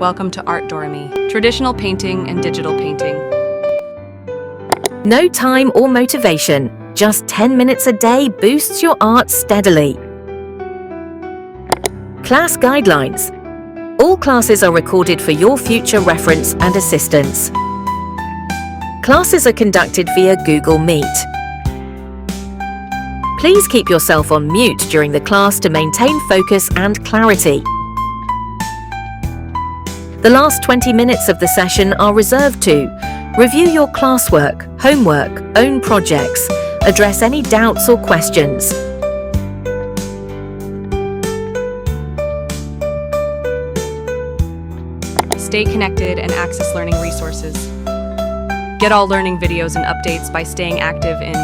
Welcome to Art Doremi, traditional painting and digital painting. No time or motivation, just 10 minutes a day boosts your art steadily. Class guidelines. All classes are recorded for your future reference and assistance. Classes are conducted via Google Meet. Please keep yourself on mute during the class to maintain focus and clarity. The last 20 minutes of the session are reserved to review your classwork, homework, own projects, address any doubts or questions. Stay connected and access learning resources. Get all learning videos and updates by staying active in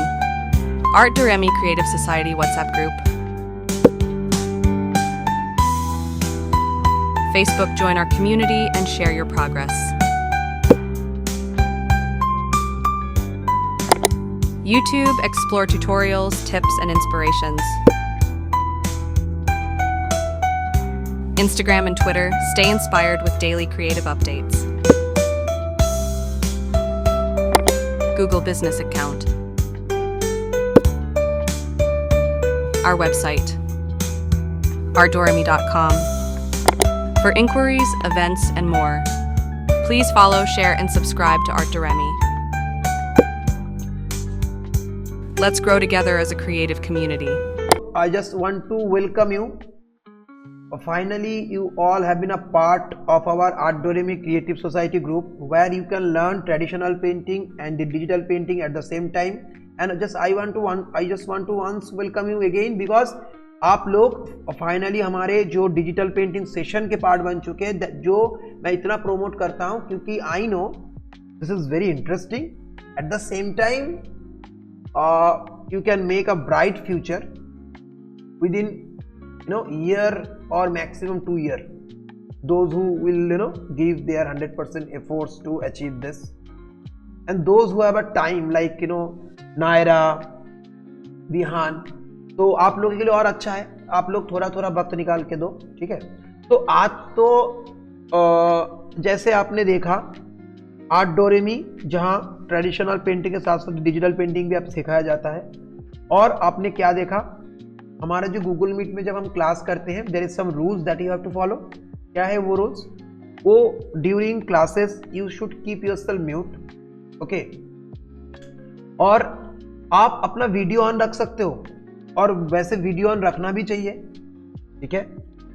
Art Doremi Creative Society WhatsApp group. Facebook, join our community and share your progress. YouTube, explore tutorials, tips, and inspirations. Instagram and Twitter, stay inspired with daily creative updates. Google Business account. Our website, artdoremi.com. For inquiries, events, and more, please follow, share, and subscribe to Art Doremi. Let's grow together as a creative community. I just want to welcome you. Finally, you all have been a part of our Art Doremi Creative Society group, where you can learn traditional painting and the digital painting at the same time. And I just want to once welcome you again, because आप लोग finally हमारे जो digital painting session के part बन चुके हैं, जो मैं इतना प्रोमोट करता हूं क्योंकि I know this is very interesting. At the same time you can make a bright future with in year or maximum 2 years. Those who will give their 100% efforts to achieve this, and those who have a time like Naira, Vihan, तो आप लोगों के लिए और अच्छा है, आप लोग थोड़ा थोड़ा वक्त निकाल के दो. ठीक है, तो आज तो जैसे आपने देखा आर्ट डोरेमी, जहाँ ट्रेडिशनल पेंटिंग के साथ साथ डिजिटल पेंटिंग भी आप सिखाया जाता है. और आपने क्या देखा, हमारा जो गूगल मीट में जब हम क्लास करते हैं, there is some rules that you have to follow. क्या है वो रूल्स? वो during classes you should keep yourself mute. Okay, और आप अपना वीडियो ऑन रख सकते हो, और वैसे वीडियो ऑन रखना भी चाहिए. ठीक है,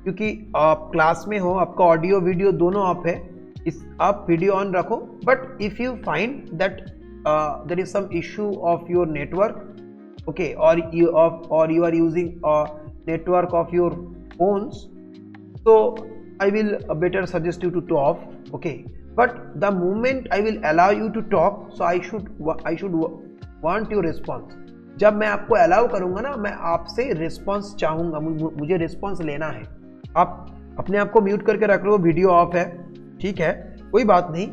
क्योंकि आप क्लास में हो, आपका ऑडियो वीडियो दोनों ऑफ है, आप वीडियो ऑन रखो. But if you find that there is some issue of your network, okay, or you are using a network of your phones, so I will better suggest you to off. Okay, but the moment I will allow you to talk, so I should want your response. जब मैं आपको allow करूंगा ना, मैं आपसे response चाहूंगा, मुझे response लेना है. आप अपने आप को म्यूट करके रख लो, वीडियो ऑफ है, ठीक है, कोई बात नहीं.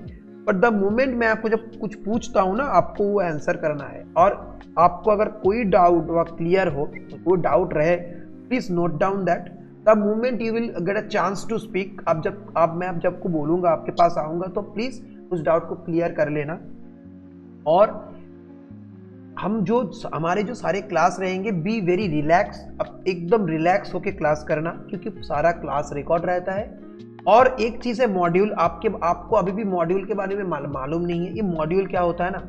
बट द मोमेंट मैं आपको जब कुछ पूछता हूं ना, आपको वो आंसर करना है. और आपको अगर कोई डाउट व क्लियर हो, कोई डाउट रहे, please note down that. The moment you will get a chance to speak, मैं जब को बोलूंगा, आपके पास आऊंगा, तो प्लीज उस डाउट को क्लियर कर लेना. और हमारे जो सारे क्लास रहेंगे, बी वेरी रिलैक्स, अब एकदम रिलैक्स होके क्लास करना, क्योंकि सारा क्लास रिकॉर्ड रहता है. और एक चीज है मॉड्यूल, आपको अभी भी मॉड्यूल के बारे में मालूम नहीं है. ये मॉड्यूल क्या होता है ना,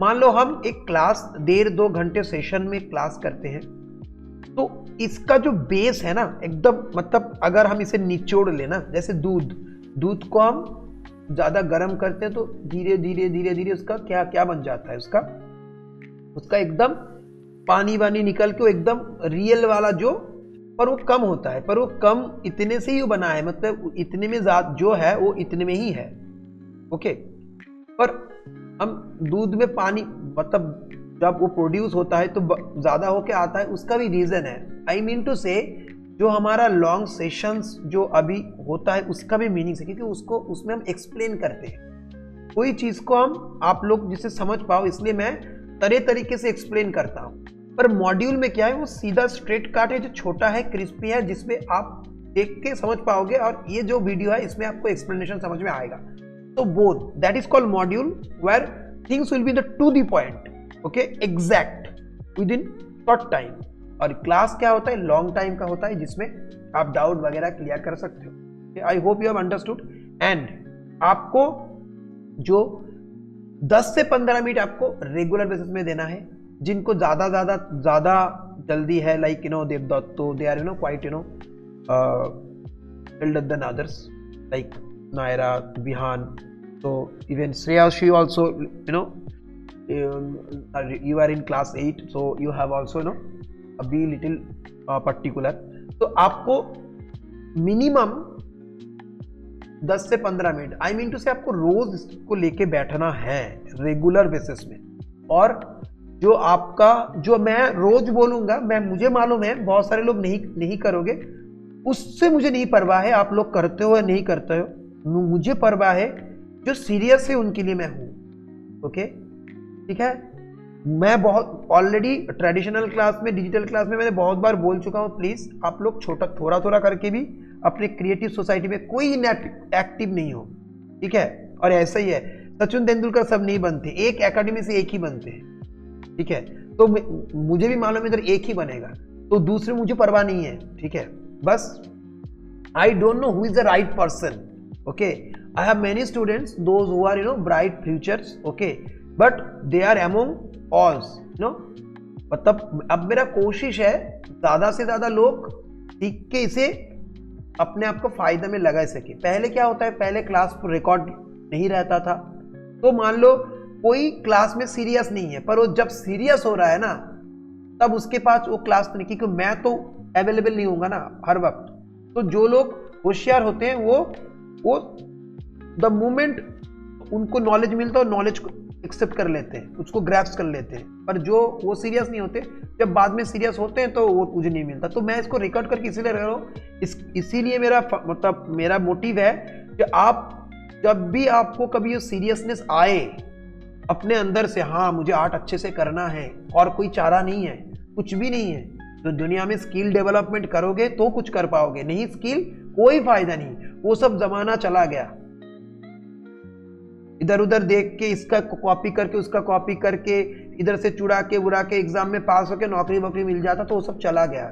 मान लो हम एक क्लास 1.5-2 घंटे सेशन में क्लास करते हैं, तो इसका जो बेस है ना, एकदम मतलब अगर हम इसे निचोड़ लेना, जैसे दूध को हम ज्यादा गर्म करते हैं तो धीरे धीरे उसका क्या बन जाता है, उसका एकदम पानी वानी निकल के एकदम रियल वाला पर वो कम होता है, पर वो कम इतने से ही बना है, मतलब इतने में जो है वो इतने में ही है. ओके, पर हम दूध में पानी, मतलब जब वो प्रोड्यूस होता है तो ज्यादा होके आता है, उसका भी रीजन है. आई मीन टू से जो हमारा लॉन्ग सेशंस जो अभी होता है, उसका भी मीनिंग है, क्योंकि उसमें हम एक्सप्लेन करते हैं कोई चीज को, हम आप लोग जिसे समझ पाओ, इसलिए मैं तरीके से एक्सप्लेन करता हूं. पर मॉड्यूल में क्या है, वो सीधा स्ट्रेट काट है, जो छोटा है, क्रिस्पी है, जिसमें आप देख के समझ पाओगे और ये जो वीडियो है इसमें आपको एक्सप्लेनेशन समझ में आएगा। तो both that is called module where things will be the to the point, okay, exact within short time. और क्लास क्या होता है, लॉन्ग टाइम का होता है जिसमें आप डाउट वगैरह क्लियर कर सकते हो। I hope you have understood. And आपको जो 10 से 15 मिनट आपको रेगुलर बेसिस में देना है। जिनको ज्यादा जल्दी है, like Devdutt, they are quite elder than others, like Naira, Vihan, so even Shreya, she also you are in class 8, so you have also be little particular. तो आपको मिनिमम 10 से 15 मिनट, आई मीन टू से आपको रोज इसको लेके बैठना है regular basis में। और जो आपका, जो मैं रोज बोलूंगा, मुझे मालूम है बहुत सारे लोग नहीं करोगे, उससे मुझे नहीं परवाह है आप लोग करते हो या नहीं करते हो। मुझे परवाह है जो सीरियस है उनके लिए मैं हूं, ओके, ठीक है। मैं बहुत ऑलरेडी ट्रेडिशनल क्लास में, डिजिटल क्लास में मैंने बहुत बार बोल चुका हूं, प्लीज आप लोग थोड़ा करके भी अपने क्रिएटिव सोसाइटी में कोई एक्टिव नहीं हो, ठीक है। और ऐसा ही है, सचिन तेंदुलकर सब नहीं बनते, एक एकेडमी से एक ही बनते हैं, ठीक है। तो मुझे भी मालूम है इधर एक ही बनेगा, तो दूसरे मुझे परवाह नहीं है, ठीक है। बस I don't know who is the right person, okay. I have many students, those who are bright futures, okay, but they are among all, मतलब अब मेरा कोशिश है ज्यादा से ज्यादा लोग सीख के इसे अपने आप को फायदा में लगा सके। पहले क्या होता है, पहले क्लास पर रिकॉर्ड नहीं रहता था, तो मान लो कोई क्लास में सीरियस नहीं है, पर वो जब सीरियस हो रहा है ना, तब उसके पास वो क्लास तो नहीं, क्योंकि मैं तो अवेलेबल नहीं होगा ना हर वक्त। तो जो लोग होशियार होते हैं वो द मोमेंट उनको नॉलेज मिलता है, नॉलेज को एक्सेप्ट कर लेते हैं, उसको ग्रैप्स कर लेते हैं। पर जो वो सीरियस नहीं होते, जब बाद में सीरियस होते हैं तो वो मुझे नहीं मिलता। तो मैं इसको रिकॉर्ड करके इसीलिए रह रहा हूँ, इसीलिए मेरा मोटिव है कि आप जब भी आपको कभी ये सीरियसनेस आए अपने अंदर से, हाँ मुझे आर्ट अच्छे से करना है और कोई चारा नहीं है, कुछ भी नहीं है, तो दुनिया में स्किल डेवलपमेंट करोगे तो कुछ कर पाओगे, नहीं स्किल कोई फायदा नहीं। वो सब जमाना चला गया, इधर उधर देख के इसका कॉपी करके उसका कॉपी करके इधर से चुरा के बुरा के एग्जाम में पास होके नौकरी वोकरी मिल जाता, तो वो सब चला गया।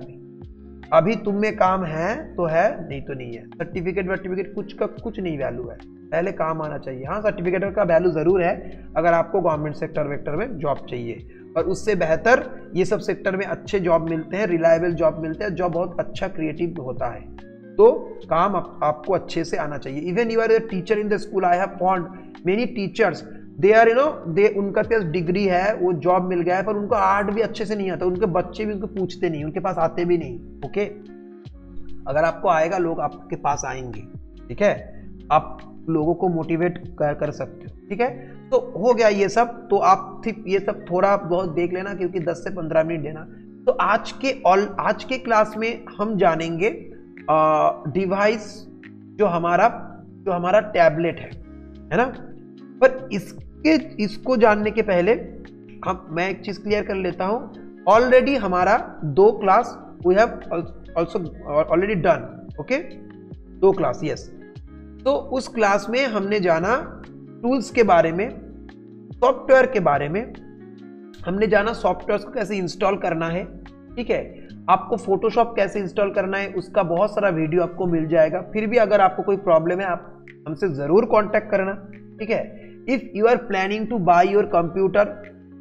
अभी तुम में काम है तो है, नहीं तो नहीं है। सर्टिफिकेट कुछ का कुछ नहीं वैल्यू है, पहले काम आना चाहिए। हाँ, सर्टिफिकेट का वैल्यू जरूर है अगर आपको गवर्नमेंट सेक्टर वेक्टर में जॉब चाहिए, और उससे बेहतर ये सब सेक्टर में अच्छे जॉब मिलते हैं, रिलायबल जॉब मिलते हैं, जॉब बहुत अच्छा क्रिएटिव होता है, तो काम आपको अच्छे से आना चाहिए। Even you are a teacher in the school, I have found many teachers, they are उनका पास डिग्री है, वो जॉब मिल गया है, पर उनको आर्ट भी अच्छे से नहीं आता, उनके बच्चे भी उनको पूछते नहीं, उनके पास आते भी नहीं, ओके। अगर आपको आएगा, लोग आपके पास आएंगे, ठीक है, आप लोगों को मोटिवेट कर सकते हो, ठीक है। तो हो गया ये सब, तो आप ये सब थोड़ा बहुत देख लेना, क्योंकि 10 से 15 मिनट देना। तो आज के क्लास में हम जानेंगे डिवाइस जो हमारा टैबलेट है ना। पर इसको जानने के पहले मैं एक चीज क्लियर कर लेता हूं। ऑलरेडी हमारा 2 class we have also already done, okay, 2 class, yes. तो उस क्लास में हमने जाना टूल्स के बारे में, सॉफ्टवेयर के बारे में, हमने जाना सॉफ्टवेयर को कैसे इंस्टॉल करना है, ठीक है। आपको फोटोशॉप कैसे इंस्टॉल करना है उसका बहुत सारा वीडियो आपको मिल जाएगा। फिर भी अगर आपको कोई प्रॉब्लम है, आप हमसे जरूर कांटेक्ट करना, ठीक है। If you are planning to buy your computer,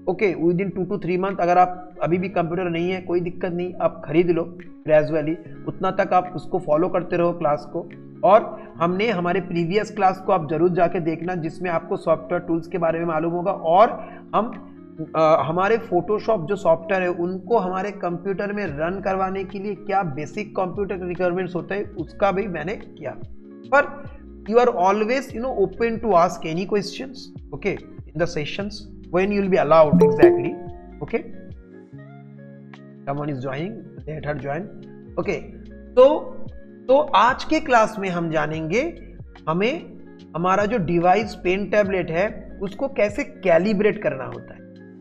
okay, within 2 to 3 month, अगर आप अभी भी कंप्यूटर नहीं है, कोई दिक्कत नहीं, आप खरीद लो ग्रेजुअली, उतना तक आप उसको फॉलो करते रहो क्लास को। और हमने हमारे प्रीवियस क्लास को आप जरूर जाके देखना, जिसमें आपको सॉफ्टवेयर टूल्स के बारे में मालूम होगा, और हम हमारे फोटोशॉप जो सॉफ्टवेयर है उनको हमारे कंप्यूटर में रन करवाने के लिए क्या बेसिक कंप्यूटर रिक्वायरमेंट्स होते हैं उसका भी मैंने किया। पर you are always open to ask any questions, okay, in the sessions when you will be allowed, exactly, okay. Someone is joining, let her join, okay. तो आज के क्लास में हम जानेंगे हमें हमारा जो डिवाइस पेन टैबलेट है उसको कैसे कैलिब्रेट करना होता है।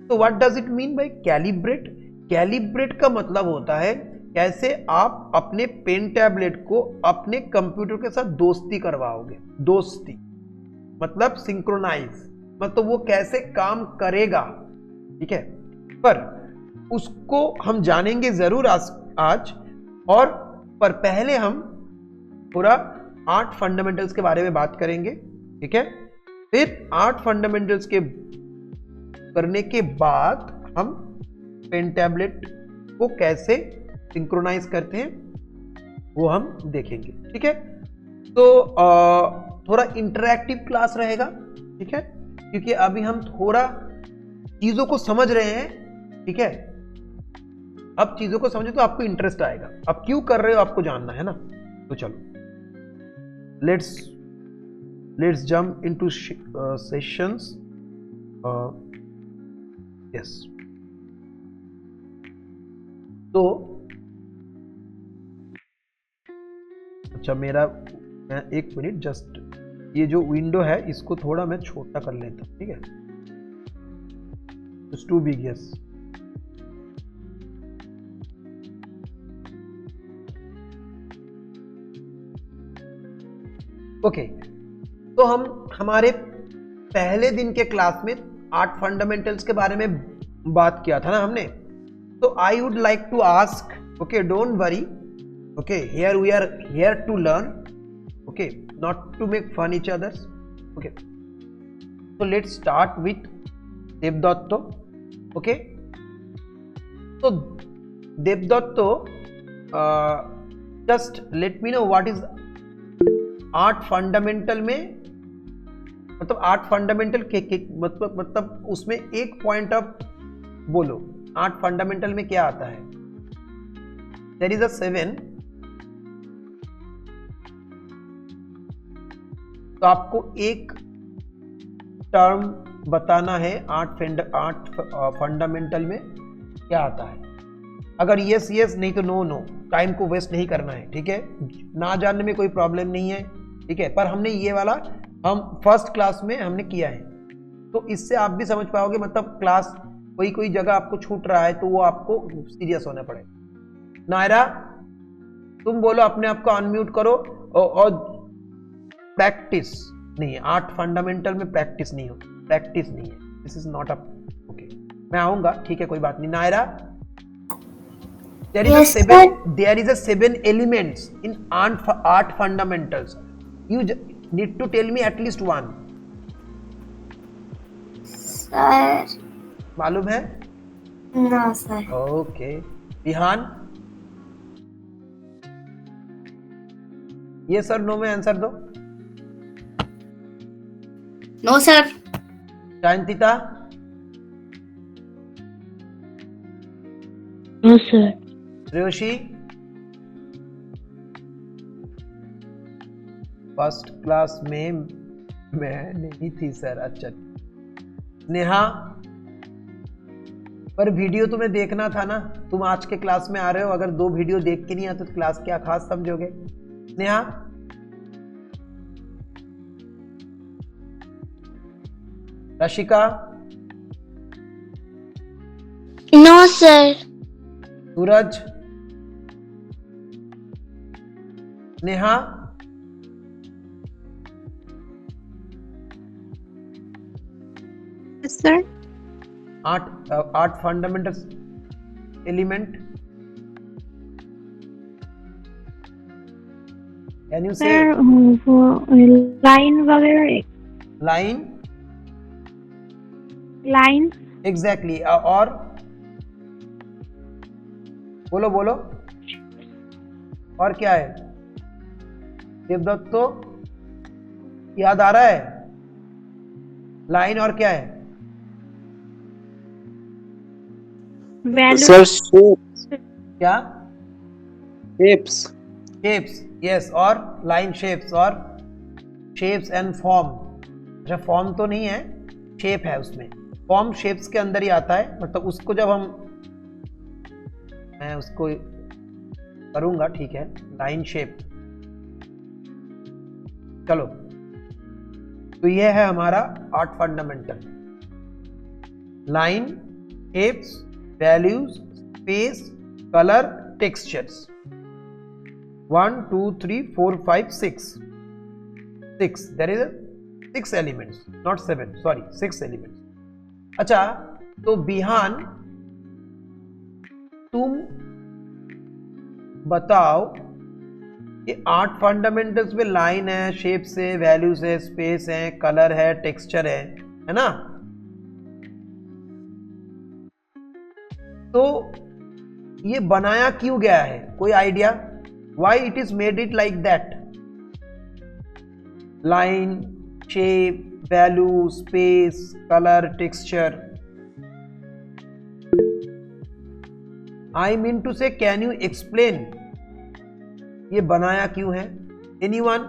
तो what does it mean by calibrate? Calibrate का मतलब होता है कैसे आप अपने पेन टैबलेट को अपने कंप्यूटर के साथ दोस्ती करवाओगे। दोस्ती मतलब सिंक्रोनाइज, मतलब वो कैसे काम करेगा, ठीक है। पर उसको हम जानेंगे जरूर आज और पर पहले हम थोड़ा 8 फंडामेंटल्स के बारे में बात करेंगे, ठीक है। फिर 8 फंडामेंटल्स के करने के बाद हम पेन टैबलेट को कैसे सिंक्रोनाइज करते हैं वो हम देखेंगे, ठीक है। तो थोड़ा इंटरैक्टिव क्लास रहेगा, ठीक है, क्योंकि अभी हम थोड़ा चीजों को समझ रहे हैं, ठीक है। अब चीजों को समझे तो आपको इंटरेस्ट आएगा, अब क्यों कर रहे हो आपको जानना है ना। तो चलो let's jump into sessions. Yes, तो अच्छा मैं एक मिनट जस्ट ये जो विंडो है इसको थोड़ा मैं छोटा कर लेता हूं, ठीक है। It's too big, yes. Okay, तो हम हमारे पहले दिन के क्लास में 8 फंडामेंटल्स के बारे में बात किया था ना हमने। तो I would like to ask, okay, don't worry, okay, here we are here to learn, okay, not to make fun each others, okay. तो let's start with Devdutta, okay. तो Devdutta, just let me know what is 8 fundamental में, मतलब 8 fundamental के मतलब उसमें एक point of बोलो, 8 fundamental में क्या आता है। देयर इज अ 7, तो आपको एक टर्म बताना है 8 फंडामेंटल में क्या आता है। अगर यस यस, नहीं तो नो नो, टाइम को वेस्ट नहीं करना है, ठीक है। ना जानने में कोई प्रॉब्लम नहीं है, ठीक है। पर हमने ये वाला हम फर्स्ट क्लास में हमने किया है, तो इससे आप भी समझ पाओगे, मतलब क्लास कोई जगह आपको छूट रहा है तो वो आपको सीरियस होना पड़ेगा। नायरा, तुम बोलो, अपने आप को अनम्यूट करो। और प्रैक्टिस नहीं है 8 फंडामेंटल में, प्रैक्टिस नहीं है, this is not a, okay. मैं आऊंगा, ठीक है, कोई बात नहीं। Naira, there is a 7 elements in 8 fundamentals. You need to tell me at least one. Sir मालूम है? ना सर। ओके, विहान, ये सर नो में आंसर दो। No sir. Shantita, no sir. Shreyoshi, first class में मैं नहीं थी सर। अच्छा, नेहा, पर वीडियो तुम्हें देखना था ना, तुम आज के क्लास में आ रहे हो, अगर 2 वीडियो देख के नहीं आते तो क्लास क्या खास समझोगे। Neha, Rashika, no sir. Suraj, Neha, sir 8 fundamental element, can you say? Sir वो लाइन वगैरह, लाइन एग्जैक्टली। और बोलो और क्या है देवदत्तो, याद आ रहा है? लाइन और क्या है? वैल्यू सर शेप्स, क्या? शेप्स, यस, और लाइन शेप्स, और शेप्स एंड फॉर्म। अच्छा, फॉर्म तो नहीं है, शेप है उसमें। फॉर्म शेप्स के अंदर ही आता है, मतलब उसको जब मैं उसको करूंगा, ठीक है, लाइन शेप। चलो, तो ये है हमारा 8 fundamental, line, shapes, values, space, colour textures. 1 2 3 4 5 6. There is a 6 elements, not 7, sorry, 6 elements. अच्छा, तो बिहान तुम बताओ कि 8 फंडामेंटल्स में लाइन है, शेप्स है, वैल्यूज है, स्पेस है, कलर है, टेक्सचर है ना? तो ये बनाया क्यों गया है? कोई idea? Why it is made it like that? Line, shape, value, space, color, texture. I mean to say, can you explain? ये बनाया क्यों है? Anyone?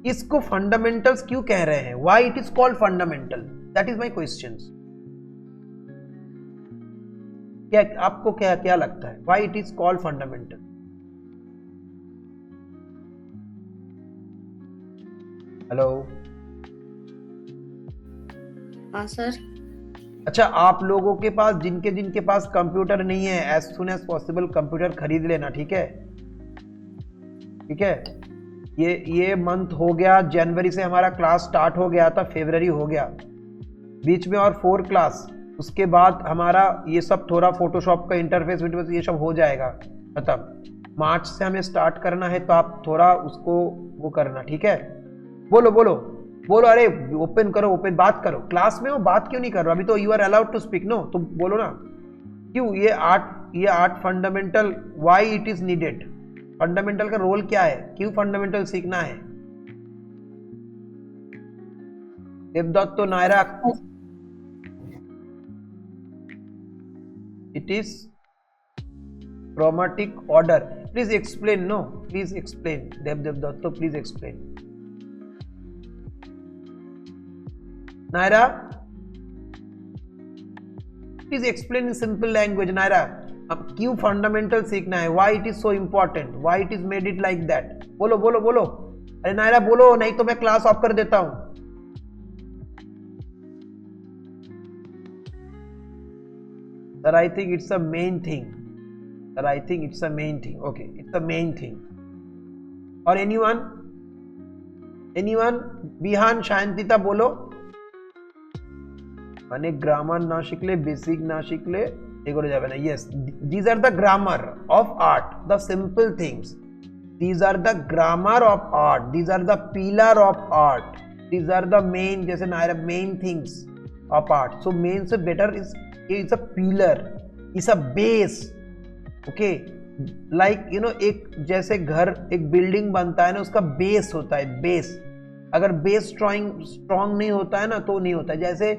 इसको fundamentals क्यों कह रहे हैं? Why it is called fundamental? That is my questions. क्या आपको क्या लगता है? Why it is called fundamental? Hello, हाँ सर। अच्छा, आप लोगों के पास जिनके पास कंप्यूटर नहीं है, as soon as possible computer खरीद लेना, ठीक है? ठीक है, ये मंथ हो गया, जनवरी से हमारा क्लास स्टार्ट हो गया था, फरवरी हो गया, बीच में और 4 क्लास, उसके बाद हमारा ये सब थोड़ा फोटोशॉप का इंटरफेस ये सब हो जाएगा खत्म। मार्च से हमें स्टार्ट करना है, तो आप थोड़ा उसको वो करना, ठीक है? बोलो बोलो बोलो, अरे ओपन करो, ओपन बात करो। क्लास में हो, बात क्यों नहीं कर रहे? अभी तो you are allowed to speak, no? तो बोलो ना, क्यों ये art fundamental, why it is needed? Fundamental का रोल क्या है? क्यों फंडामेंटल सीखना है? देवदत्त तो Naira, it is chromatic order. Please explain. No, please explain. Devdatto, please explain. Naira, please explain in simple language. Naira, अब क्यों फंडामेंटल सीखना है? Why it is so important? Why it is made it like that? बोलो बोलो बोलो, अरे नायरा बोलो, नहीं तो मैं क्लास ऑफ कर देता हूं। Sir, I think it's a main thing. Sir, I think it's a main thing. Okay, it's a main thing. Or anyone? Anyone? Bihan, Shantita बोलो। माने ग्रामर ना शिकले, बेसिक ना शिकले, एगो जावे ना। Yes, these are the grammar of art, the simple things. These are the grammar of art. These are the pillar of art. These are the main, जैसे Naira, main things of art. So main से better is it's a pillar, it's a base. Okay, like you know, एक जैसे घर, एक building बनता है ना, उसका बेस होता है, बेस। अगर बेस स्ट्रॉन्ग नहीं होता है ना, तो नहीं होता है। जैसे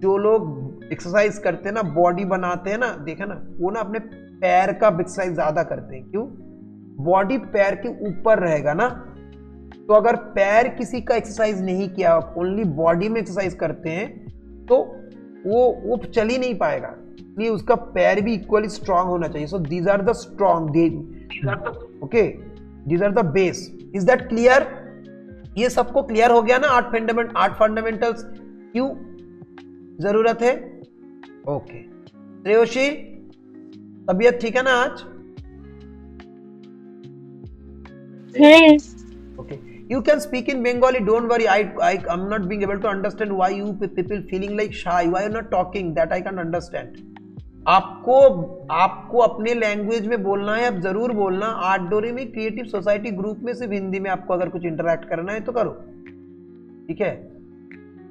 जो लोग एक्सरसाइज करते हैं ना, बॉडी बनाते हैं ना, देखा ना, वो ना अपने पैर का एक्सरसाइज ज्यादा करते हैं। क्यों? बॉडी पैर के ऊपर रहेगा ना। तो अगर पैर किसी का एक्सरसाइज नहीं किया, ओनली बॉडी में एक्सरसाइज करते हैं, तो वो चल ही नहीं पाएगा। इसलिए उसका पैर भी इक्वली स्ट्रांग होना चाहिए। So these are the strong, okay, these are the base. Is that clear? ये सबको क्लियर हो गया ना? आर्ट फंडामेंटल्स क्यों जरूरत है? ओके, श्रेयोशी, तबीयत ठीक है ना आज? Okay, you can speak in Bengali. Don't worry. I'm not being able to understand why you people feeling like shy. Why you're not talking? That I can understand. आपको अपने लैंग्वेज में बोलना है, अब जरूर बोलना। आर्टडोरेमी क्रिएटिव सोसाइटी ग्रुप में सिर्फ हिंदी में आपको अगर कुछ इंटरैक्ट करना है तो करो, ठीक है?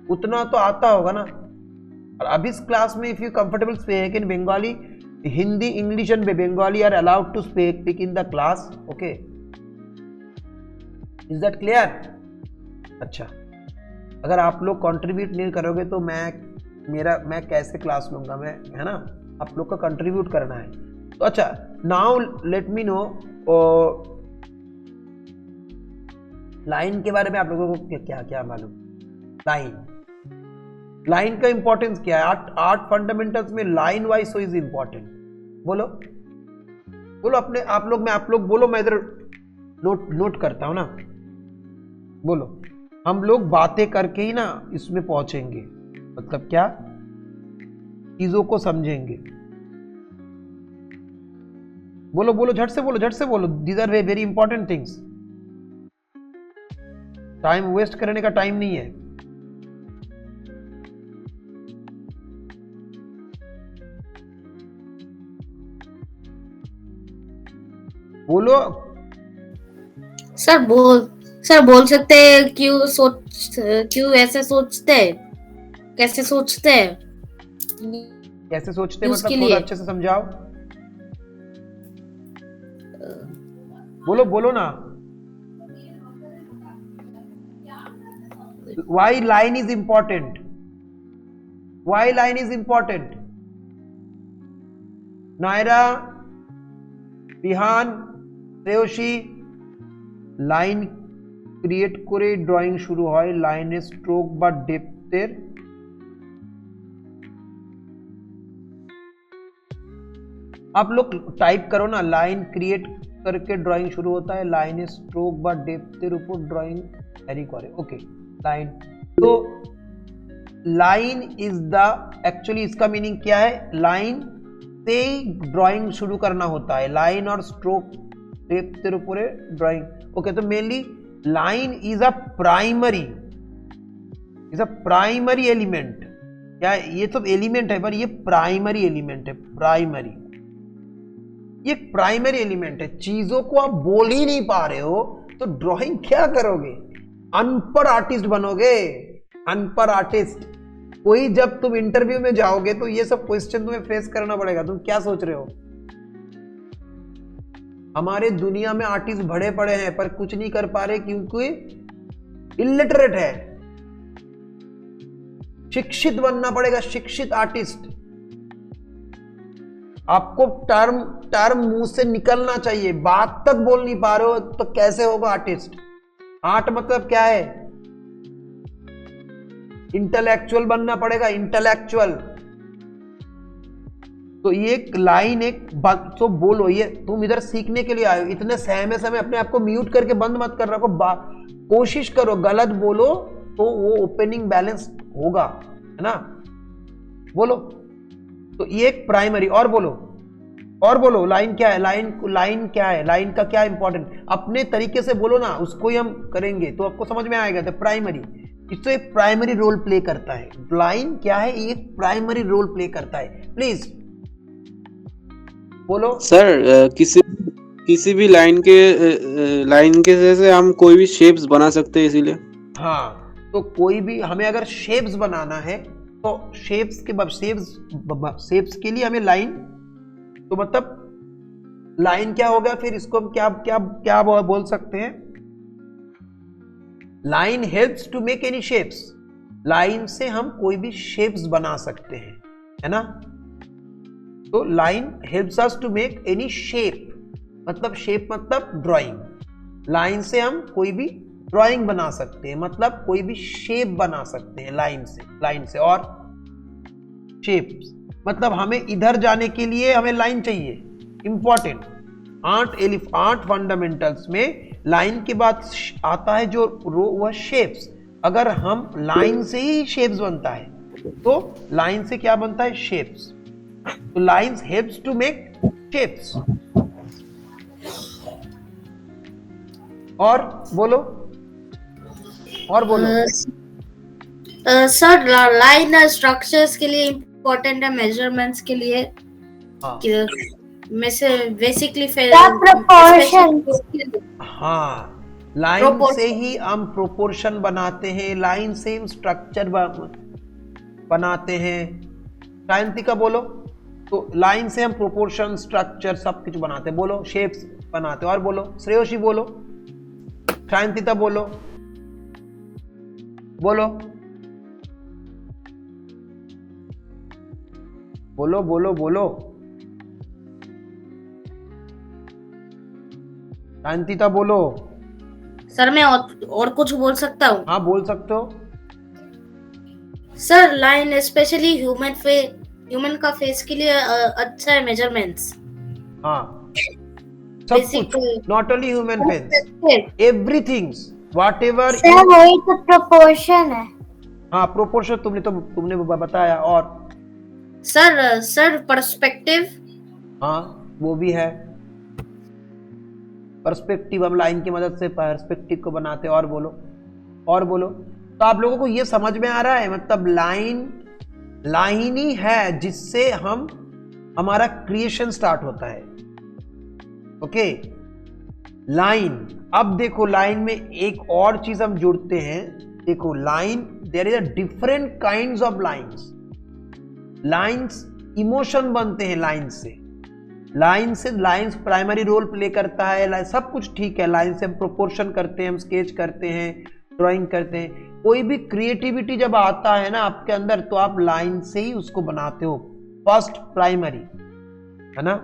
उतना तो आता होगा ना। और अब इस क्लास में if you comfortable speak in Bengali, Hindi, English and Bengali are allowed to speak in the class. Okay, is that clear? अच्छा, अगर आप लोग कंट्रीब्यूट नहीं करोगे तो मैं कैसे क्लास लूंगा मैं, है ना? आप लोग का कंट्रीब्यूट करना है। तो अच्छा, now let me no line के बारे में आप लोगों को क्या क्या मालूम? लाइन का इंपॉर्टेंस क्या है? आर्ट फंडामेंटल्स में line wise so is important. बोलो बोलो अपने आप लोग बोलो, मैं इधर नोट करता हूं ना। बोलो, हम लोग बातें करके ही ना इसमें पहुंचेंगे। मतलब क्या? चीजों को समझेंगे। बोलो बोलो, झट से बोलो, झट से बोलो। These are very important things. Time waste करने का टाइम नहीं है। बोलो। सर बोल सकते हैं क्यों ऐसे सोचते हैं, कैसे सोचते हैं? कैसे सोचते हैं उसके मतलब थोड़ा लिए। अच्छे से समझाओ। बोलो बोलो ना। Why line is important? Why line is important? Naira, Bihan, Shreyasi, line create করে ড্রয়িং শুরু হয় লাইনের স্ট্রোক বা ডেপথের आप लोग टाइप करो ना, लाइन क्रिएट करके ड्राइंग शुरू होता है लाइन स्ट्रोक বা ডেপথের উপর ড্রয়িং ভ্যারি করে। ओके लाइन, तो लाइन इज द एक्चुअली इसका मीनिंग क्या है? लाइन से ड्राइंग शुरू करना होता है, लाइन और स्ट्रोक ডেপথের উপরে ड्राइंग। ओके, तो mainly line is a primary element. क्या ये सब एलिमेंट है पर ये प्राइमरी एलिमेंट है। प्राइमरी, ये प्राइमरी एलिमेंट है। चीजों को आप बोल ही नहीं पा रहे हो तो ड्राइंग क्या करोगे? अनपढ़ आर्टिस्ट बनोगे, अनपढ़ आर्टिस्ट। कोई जब तुम इंटरव्यू में जाओगे तो ये सब क्वेश्चन तुम्हें फेस करना पड़ेगा। तुम क्या सोच रहे हो? हमारे दुनिया में आर्टिस्ट भरे पड़े हैं पर कुछ नहीं कर पा रहे क्योंकि इलिटरेट है। शिक्षित बनना पड़ेगा, शिक्षित आर्टिस्ट। आपको टर्म मुंह से निकलना चाहिए, बात तक बोल नहीं पा रहे हो तो कैसे होगा आर्टिस्ट? आर्ट मतलब क्या है? इंटेलेक्चुअल बनना पड़ेगा, इंटेलेक्चुअल। तो ये लाइन एक बात तो बोलो, ये तुम इधर सीखने के लिए आए हो। इतने सहमे समय अपने आप को म्यूट करके बंद मत कर रखो, कोशिश करो गलत बोलो तो वो ओपनिंग बैलेंस होगा, है ना? बोलो। तो ये एक प्राइमरी। और बोलो लाइन क्या है? लाइन क्या है? लाइन का क्या इंपॉर्टेंट? अपने तरीके से बोलो ना, उसको ही हम करेंगे तो आपको समझ में आएगा। तो प्राइमरी, इससे एक प्राइमरी रोल प्ले करता है। लाइन क्या है? ये एक प्राइमरी रोल प्ले करता है। प्लीज बोलो। सर किसी भी लाइन के जैसे हम कोई भी शेप्स बना सकते हैं इसीलिए। हाँ, तो कोई भी हमें अगर शेप्स बनाना है तो शेप्स के लिए हमें लाइन, तो मतलब लाइन क्या होगा फिर? इसको हम क्या बोल सकते हैं? Line helps to make any shapes. Line से हम कोई भी शेप्स बना सकते हैं, है ना? तो line helps us to make any shape, मतलब शेप मतलब ड्राइंग। लाइन से हम कोई भी ड्राइंग बना सकते हैं, मतलब कोई भी शेप बना सकते हैं लाइन से। और शेप्स मतलब हमें इधर जाने के लिए हमें लाइन चाहिए, इंपॉर्टेंट। 8 फंडामेंटल्स में लाइन के बाद आता है जो वह शेप्स। अगर हम लाइन से ही शेप्स बनता है तो लाइन से क्या बनता है? शेप्स। तो lines helps to make shapes. और बोलो। सर लाइन स्ट्रक्चर्स के लिए इम्पोर्टेंट है, मेजरमेंट्स के लिए। हाँ। में से बेसिकली प्रोपोर्शन। हाँ, लाइन से ही हम प्रोपोर्शन बनाते हैं, लाइन से हम स्ट्रक्चर बनाते हैं। सायंतिका बोलो। तो लाइन से हम प्रोपोर्शन, स्ट्रक्चर सब कुछ बनाते हैं। बोलो। शेप्स बनाते हैं। और बोलो। श्रेयोशी बोलो। सायंतिका बोलो। बोलो। शांतिता बोलो। सर मैं और कुछ बोल सकता हूँ? हाँ, बोल सकते हो। सर लाइन स्पेशली ह्यूमन का फेस के लिए अच्छा है, मेजरमेंट्स। हाँ, सब कुछ, not only human face, everything, whatever. Sir वही तो प्रोपोर्शन है। हाँ, प्रोपोर्शन तुमने बताया। और सर पर्सपेक्टिव। हाँ, वो भी है। पर्सपेक्टिव, हम लाइन की मदद से पर्सपेक्टिव को बनाते हैं। और बोलो। तो आप लोगों को ये समझ में आ रहा है, मतलब लाइन ही है जिससे हमारा क्रिएशन स्टार्ट होता है। Okay, line. अब देखो लाइन में एक और चीज हम जुड़ते हैं। देखो line, there is a different kinds of lines emotion बनते हैं लाइन्स प्राइमरी रोल प्ले करता है, सब कुछ ठीक है। लाइन से हम प्रोपोर्शन करते हैं, हम स्केच करते हैं, ड्राइंग करते हैं। कोई भी क्रिएटिविटी जब आता है ना आपके अंदर, तो आप लाइन से ही उसको बनाते हो, फर्स्ट प्राइमरी, है ना।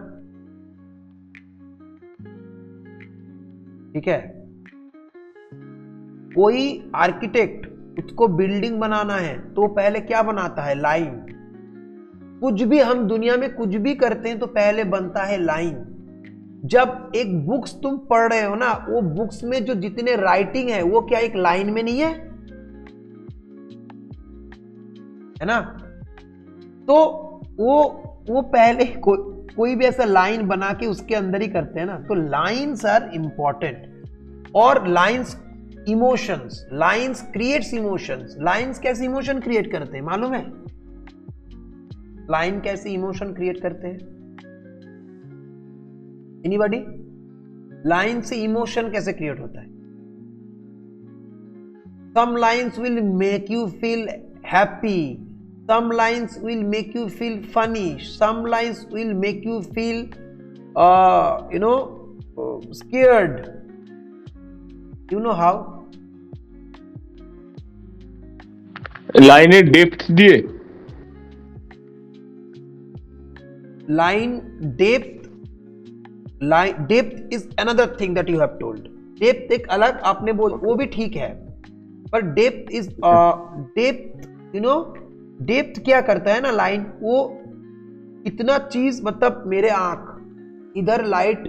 ठीक है, कोई आर्किटेक्ट उसको बिल्डिंग बनाना है तो पहले क्या बनाता है? लाइन। कुछ भी हम दुनिया में कुछ भी करते हैं तो पहले बनता है लाइन। जब एक बुक्स तुम पढ़ रहे हो ना, वो बुक्स में जो जितने राइटिंग है वो क्या एक लाइन में नहीं है ना। तो वो पहले कोई भी ऐसा लाइन बना के उसके अंदर ही करते हैं ना। तो लाइन्स आर इंपॉर्टेंट। और lines emotions, lines creates emotions. Lines कैसे इमोशन क्रिएट करते हैं मालूम है? लाइन कैसे इमोशन क्रिएट करते हैं? एनीबॉडी? लाइन से इमोशन कैसे क्रिएट होता है? Some lines will make you feel happy, some lines will make you feel funny, some lines will make you feel scared. You know how? লাইনে depth দিয়ে line depth is another thing that you have told. Depth एक अलग आपने वो भी ठीक है, पर depth is डेप्थ क्या करता है ना लाइन, वो इतना चीज, मतलब मेरे आंख इधर लाइट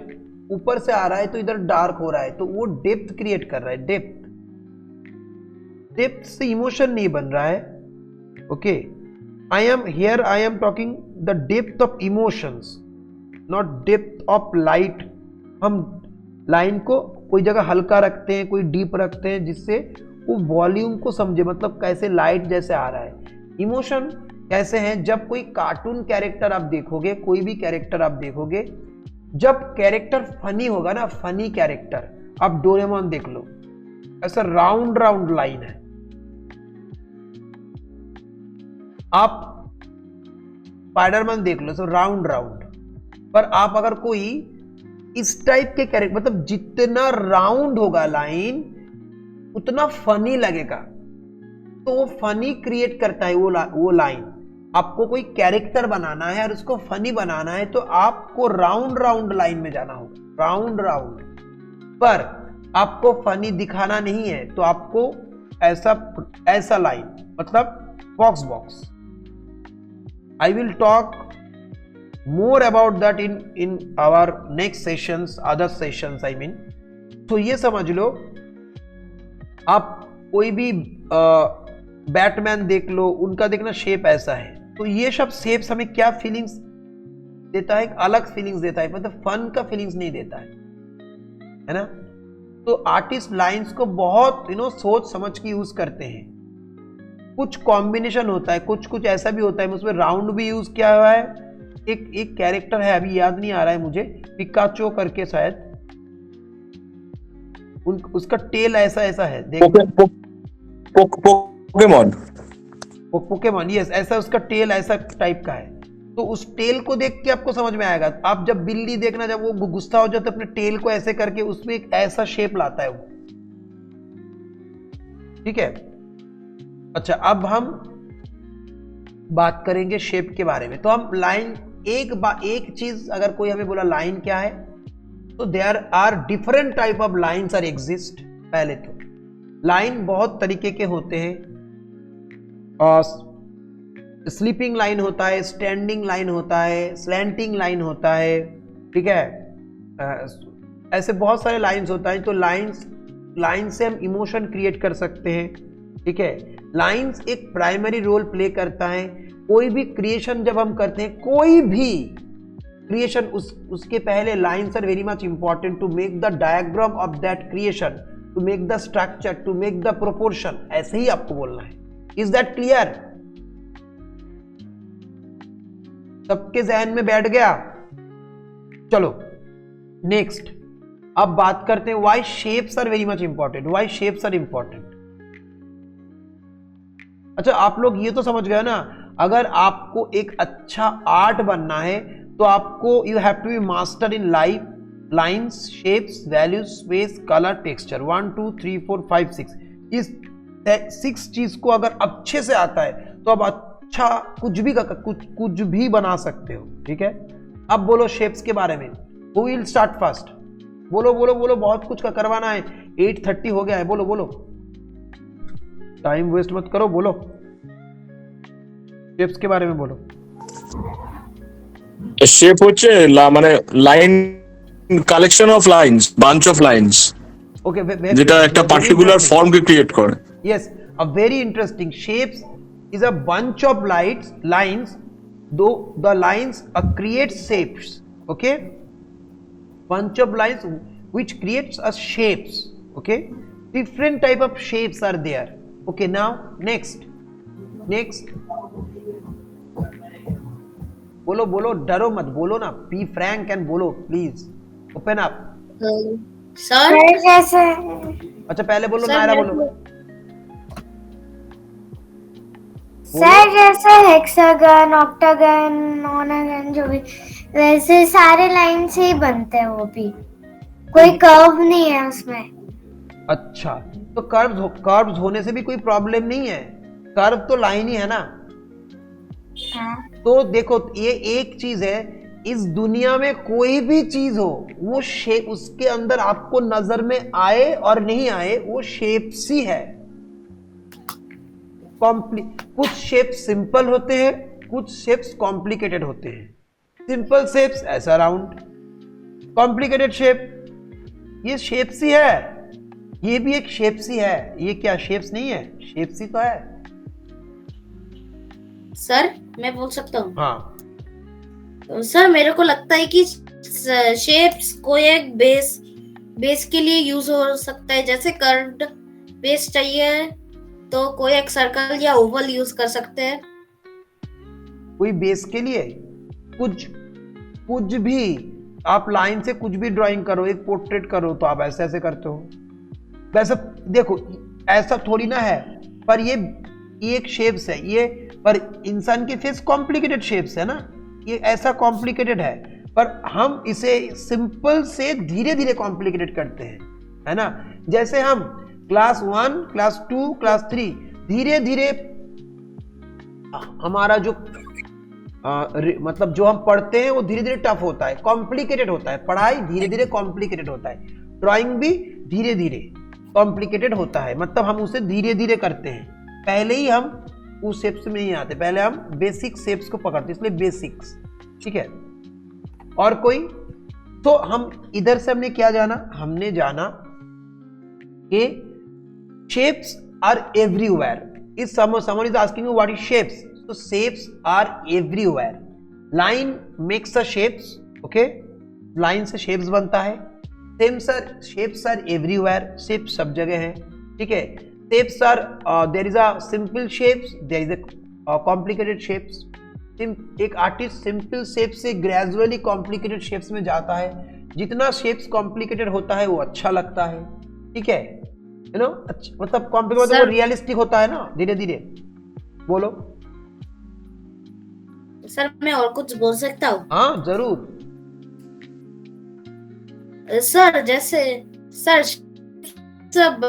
ऊपर से आ रहा है तो इधर डार्क हो रहा है, तो वो डेप्थ क्रिएट कर रहा है। डेप्थ से इमोशन नहीं बन रहा है। Okay, I am talking the depth of emotions, not depth of light. हम लाइन को कोई जगह हल्का रखते हैं, कोई डीप रखते हैं, जिससे वो वॉल्यूम को समझे, मतलब कैसे लाइट जैसे आ रहा है। इमोशन कैसे हैं? जब कोई कार्टून कैरेक्टर आप देखोगे, कोई भी कैरेक्टर आप देखोगे, जब कैरेक्टर फनी होगा ना, फनी कैरेक्टर, आप डोरेमोन देख लो, ऐसा राउंड लाइन है। आप स्पाइडरमैन देख लो, सो राउंड। पर आप अगर कोई इस टाइप के कैरेक्टर, मतलब जितना राउंड होगा लाइन उतना फनी लगेगा, तो वो फनी क्रिएट करता है वो लाइन। आपको कोई कैरेक्टर बनाना है और उसको फनी बनाना है, तो आपको राउंड लाइन में जाना होगा, राउंड। पर आपको फनी दिखाना नहीं है, तो आपको ऐसा लाइन, मतलब box. I will talk more about that in our next sessions, other sessions I mean. तो ये समझ लो, आप कोई भी बैटमैन देख लो, उनका देखना शेप ऐसा है, तो ये सब शेप्स हमें क्या फीलिंग्स देता है? एक अलग फीलिंग्स देता है, मतलब फन का फीलिंग्स नहीं देता है ना। तो आर्टिस्ट लाइंस को बहुत सोच समझ के यूज करते हैं। कुछ कॉम्बिनेशन होता है, कुछ ऐसा भी होता है, उसमें राउंड भी यूज किया हुआ है। एक कैरेक्टर है, अभी याद नहीं आ रहा है मुझे, पिकाचो करके शायद, उसका टेल ऐसा है, देखो पोकेमॉन, यस, ऐसा उसका टेल ऐसा टाइप का है। तो उस टेल को देख के आपको समझ में आएगा। आप जब बिल्ली देखना, जब वो गुस्सा हो जाता है, अपने टेल को ऐसे करके उसमें एक ऐसा शेप लाता है वो। ठीक है, अच्छा, अब हम बात करेंगे शेप के बारे में। तो हम लाइन, एक चीज अगर कोई हमें बोला लाइन क्या है, तो there are different type of lines are exist. पहले तो लाइन बहुत तरीके के होते हैं, और स्लीपिंग लाइन होता है, स्टैंडिंग लाइन होता है, स्लैंटिंग लाइन होता है। ठीक है, ऐसे बहुत सारे लाइन्स होता है। तो लाइन से हम इमोशन क्रिएट कर सकते हैं। ठीक है, लाइन्स एक प्राइमरी रोल प्ले करता है। कोई भी क्रिएशन जब हम करते हैं, कोई भी क्रिएशन, उसके पहले lines are very much important to make the diagram of that creation, to make the structure, to make the proportion, ऐसे ही आपको बोलना है। Is that clear? सबके जहन में बैठ गया? चलो नेक्स्ट, अब बात करते हैं why shapes are very much important. Why shapes are important? अच्छा, आप लोग ये तो समझ गए ना, अगर आपको एक अच्छा आर्ट बनना है तो आपको you have to be master in lines, shapes, values, space, colour, texture. 1 2 3 4 5 6, इस 6 चीज को अगर अच्छे से आता है तो आप अच्छा कुछ भी बना सकते हो। ठीक है, अब बोलो शेप्स के बारे में। Who will start first? बोलो बोलो बोलो, बहुत कुछ का करवाना है। 8:30 हो गया है, बोलो बोलो, टाइम वेस्ट मत करो, बोलो शेप्स के बारे में बोलो। শেপ হচ্ছে মানে line, collection of lines, bunch of lines, Okay, যেটা একটা পার্টিকুলার ফর্মকে ক্রিয়েট করে। Yes, a very interesting. Shapes is a bunch of lines, though the lines create shapes. Okay, bunch of lines which creates a shapes. Okay, different type of shapes are there. Okay, now next. बोलो बोलो, डरो मत, बोलो ना, be frank and बोलो please, open up. Sir sir जैसे अच्छा पहले बोलो, सर, नायरा मेरे बोलो। सर जैसे हेक्सागन, ऑक्टागन, नॉनागन, जो भी वैसे सारे लाइन से ही बनते हैं, वो भी कोई कर्व नहीं है उसमें। अच्छा, तो कर्व्स होने से भी कोई प्रॉब्लम नहीं है, कर्व तो लाइन ही है ना। हाँ। तो देखो, ये एक चीज है, इस दुनिया में कोई भी चीज हो, वो शेप उसके अंदर आपको नजर में आए और नहीं आए, वो शेप्स ही है। कुछ शेप्स सिंपल होते हैं, कुछ शेप्स कॉम्प्लिकेटेड होते हैं। सिंपल शेप्स ऐसा राउंड, कॉम्प्लिकेटेड शेप ये शेप्स ही है, ये भी एक शेप्स ही है। ये क्या शेप्स नहीं है? शेप्स ही तो है। सर मैं बोल सकता हूँ? हाँ, सर मेरे को लगता है कि शेप्स को एक बेस के लिए यूज हो सकता है। जैसे कर्व्ड बेस चाहिए तो कोई एक सर्कल या ओवल यूज कर सकते हैं। कोई बेस के लिए कुछ भी आप लाइन से कुछ भी ड्राइंग करो, एक पोर्ट्रेट करो तो आप ऐसे ऐसे करते हो। वैसे देखो, ऐसा थोड़ी ना है, पर ये एक शेप्स है ये, पर इंसान के फेस कॉम्प्लिकेटेड शेप्स है ना, ये ऐसा कॉम्प्लिकेटेड है, पर हम इसे सिंपल से धीरे धीरे कॉम्प्लिकेटेड करते हैं, है ना। जैसे हम क्लास 1, क्लास 2, क्लास 3 धीरे धीरे हमारा जो मतलब जो हम पढ़ते हैं वो धीरे धीरे टफ होता है, कॉम्प्लिकेटेड होता है। पढ़ाई धीरे धीरे कॉम्प्लिकेटेड होता है, ड्राइंग भी धीरे धीरे कॉम्प्लिकेटेड होता है, मतलब हम उसे धीरे धीरे करते हैं। पहले ही हम उस शेप्स में नहीं आते, पहले हम बेसिक शेप्स को पकड़ते, इसलिए बेसिक्स। ठीक है, और कोई? तो हम इधर से हमने क्या जाना? हमने जाना कि shapes are everywhere. If someone is asking you what is shapes, so shapes are everywhere. line makes a shapes, okay, line से shapes बनता है। shapes are everywhere, shapes सब जगह है। ठीक है, shapes are there is a simple shapes, there is a complicated shapes. एक artist simple shape से ग्रेजुअली कॉम्प्लिकेटेड शेप्स में जाता है। जितना शेप्स कॉम्प्लिकेटेड होता है वो अच्छा लगता है। ठीक है, यू नो, मतलब कॉम्प्लिकेटेड वो रियलिस्टिक होता है ना, धीरे धीरे। बोलो सर, मैं और कुछ बोल सकता हूँ? हाँ जरूर। सर जैसे सर सब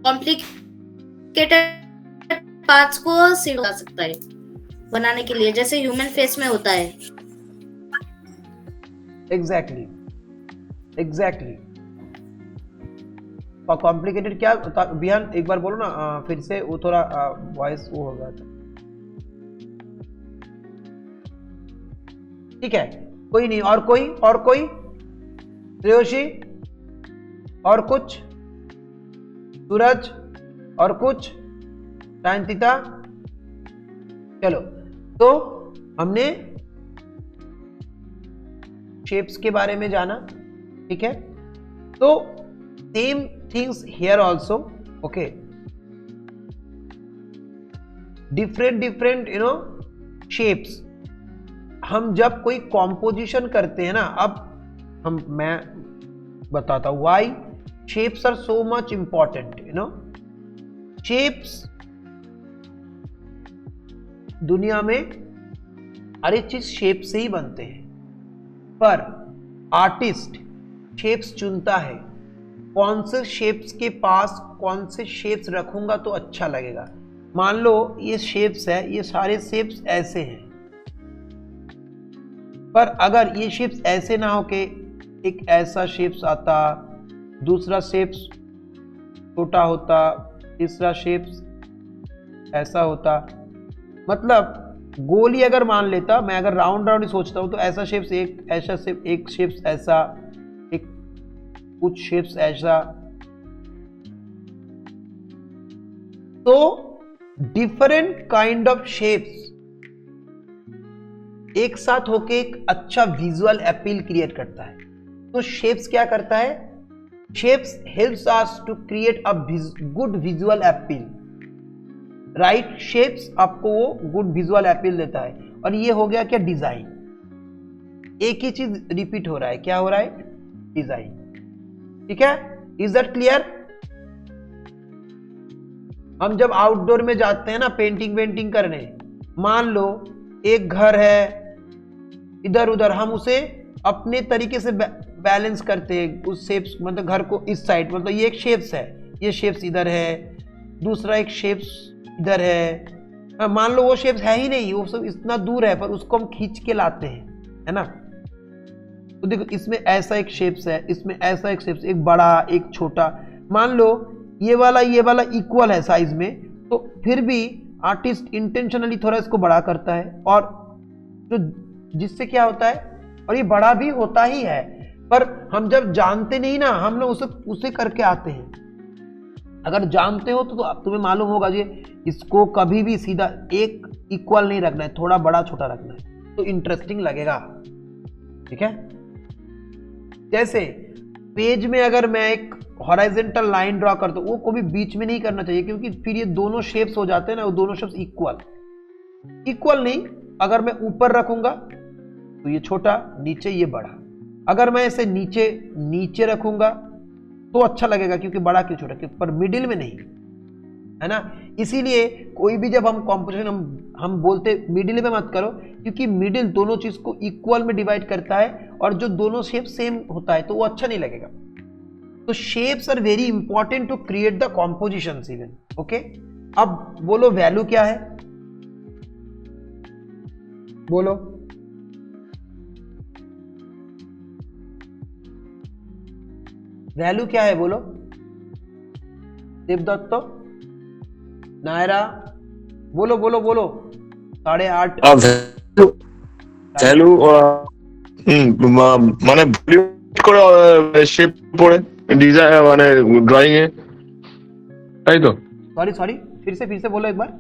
कॉम्प्लिकेटेड पार्ट्स को सिखा सकता है बनाने के लिए, जैसे ह्यूमन फेस में होता है। एग्जैक्टली कॉम्प्लिकेटेड क्या बिहान एक बार बोलो ना, फिर से, वो थोड़ा वॉइस वो हो गया था। ठीक है, कोई नहीं, और कोई श्रेयोशी, और कुछ? सूरज, और कुछ? शांतिता? चलो तो हमने शेप्स के बारे में जाना, ठीक है। तो same things here also, okay, different shapes. हम जब कोई कॉम्पोजिशन करते हैं ना, अब मैं बताता हूं why shapes are so much important. Shapes दुनिया में हर एक चीज शेप से ही बनते हैं, पर आर्टिस्ट शेप्स चुनता है कौन से शेप्स के पास कौन से शेप्स रखूंगा तो अच्छा लगेगा। मान लो ये शेप्स है, ये सारे शेप्स ऐसे हैं, पर अगर ये शेप्स ऐसे ना हो के एक ऐसा शेप्स आता, दूसरा शेप्स छोटा होता, तीसरा शेप्स ऐसा होता, मतलब गोली अगर मान लेता, मैं अगर राउंड राउंड ही सोचता हूं तो ऐसा शेप्स एक, ऐसा शेप एक, शेप्स ऐसा एक, कुछ शेप्स ऐसा। तो डिफरेंट काइंड ऑफ शेप्स एक साथ होके एक अच्छा विजुअल अपील क्रिएट करता है। तो शेप्स क्या करता है? Shapes helps us to create a good visual appeal, right. Shapes आपको वो गुड विजुअल अपील देता है। और ये हो गया क्या? डिजाइन। एक ही चीज रिपीट हो रहा है, क्या हो रहा है? डिजाइन, ठीक है। Is that clear? हम जब आउटडोर में जाते हैं ना पेंटिंग करने, मान लो एक घर है इधर उधर, हम उसे अपने तरीके से बैलेंस करते हैं उस शेप्स, मतलब घर को इस साइड, मतलब ये एक शेप्स है, ये शेप्स इधर है, दूसरा एक शेप्स इधर है। मान लो वो शेप्स है ही नहीं, वो सब इतना दूर है, पर उसको हम खींच के लाते हैं, है ना। तो देखो इसमें ऐसा एक शेप्स है, इसमें ऐसा एक शेप्स, एक बड़ा एक छोटा। मान लो ये वाला इक्वल है साइज में, तो फिर भी आर्टिस्ट इंटेंशनली थोड़ा इसको बड़ा करता है, और जो जिससे क्या होता है, और ये बड़ा भी होता ही है, पर हम जब जानते नहीं ना, हम लोग उसे करके आते हैं। अगर जानते हो तो तुम्हें मालूम होगा जी इसको कभी भी सीधा एक इक्वल नहीं रखना है, थोड़ा बड़ा छोटा रखना है, तो इंटरेस्टिंग लगेगा, ठीक है। जैसे पेज में अगर मैं एक हॉरिजॉन्टल लाइन ड्रॉ करता हूं, वो कभी बीच में नहीं करना चाहिए, क्योंकि फिर ये दोनों शेप्स हो जाते हैं ना, वो दोनों शेप्स इक्वल नहीं। अगर मैं ऊपर रखूंगा तो ये छोटा, नीचे ये बड़ा। अगर मैं इसे नीचे रखूंगा तो अच्छा लगेगा, क्योंकि बड़ा क्यों छोटा, पर मिडिल में नहीं, है ना। इसीलिए कोई भी जब हम कॉम्पोजिशन हम बोलते मिडिल में मत करो, क्योंकि मिडिल दोनों चीज को इक्वल में डिवाइड करता है, और जो दोनों शेप सेम होता है तो वो अच्छा नहीं लगेगा। तो shapes are very important to create the composition even, okay. अब बोलो वैल्यू क्या है, बोलो। वैल्यू क्या है बोलो? देवदत्त, नायरा, बोलो 8:30। ভ্যালু মানে করে শেপ পড়ে ডিজাইন মানে ড্রয়িং এ, তাই তো? सॉरी फिर से बोलो एक बार।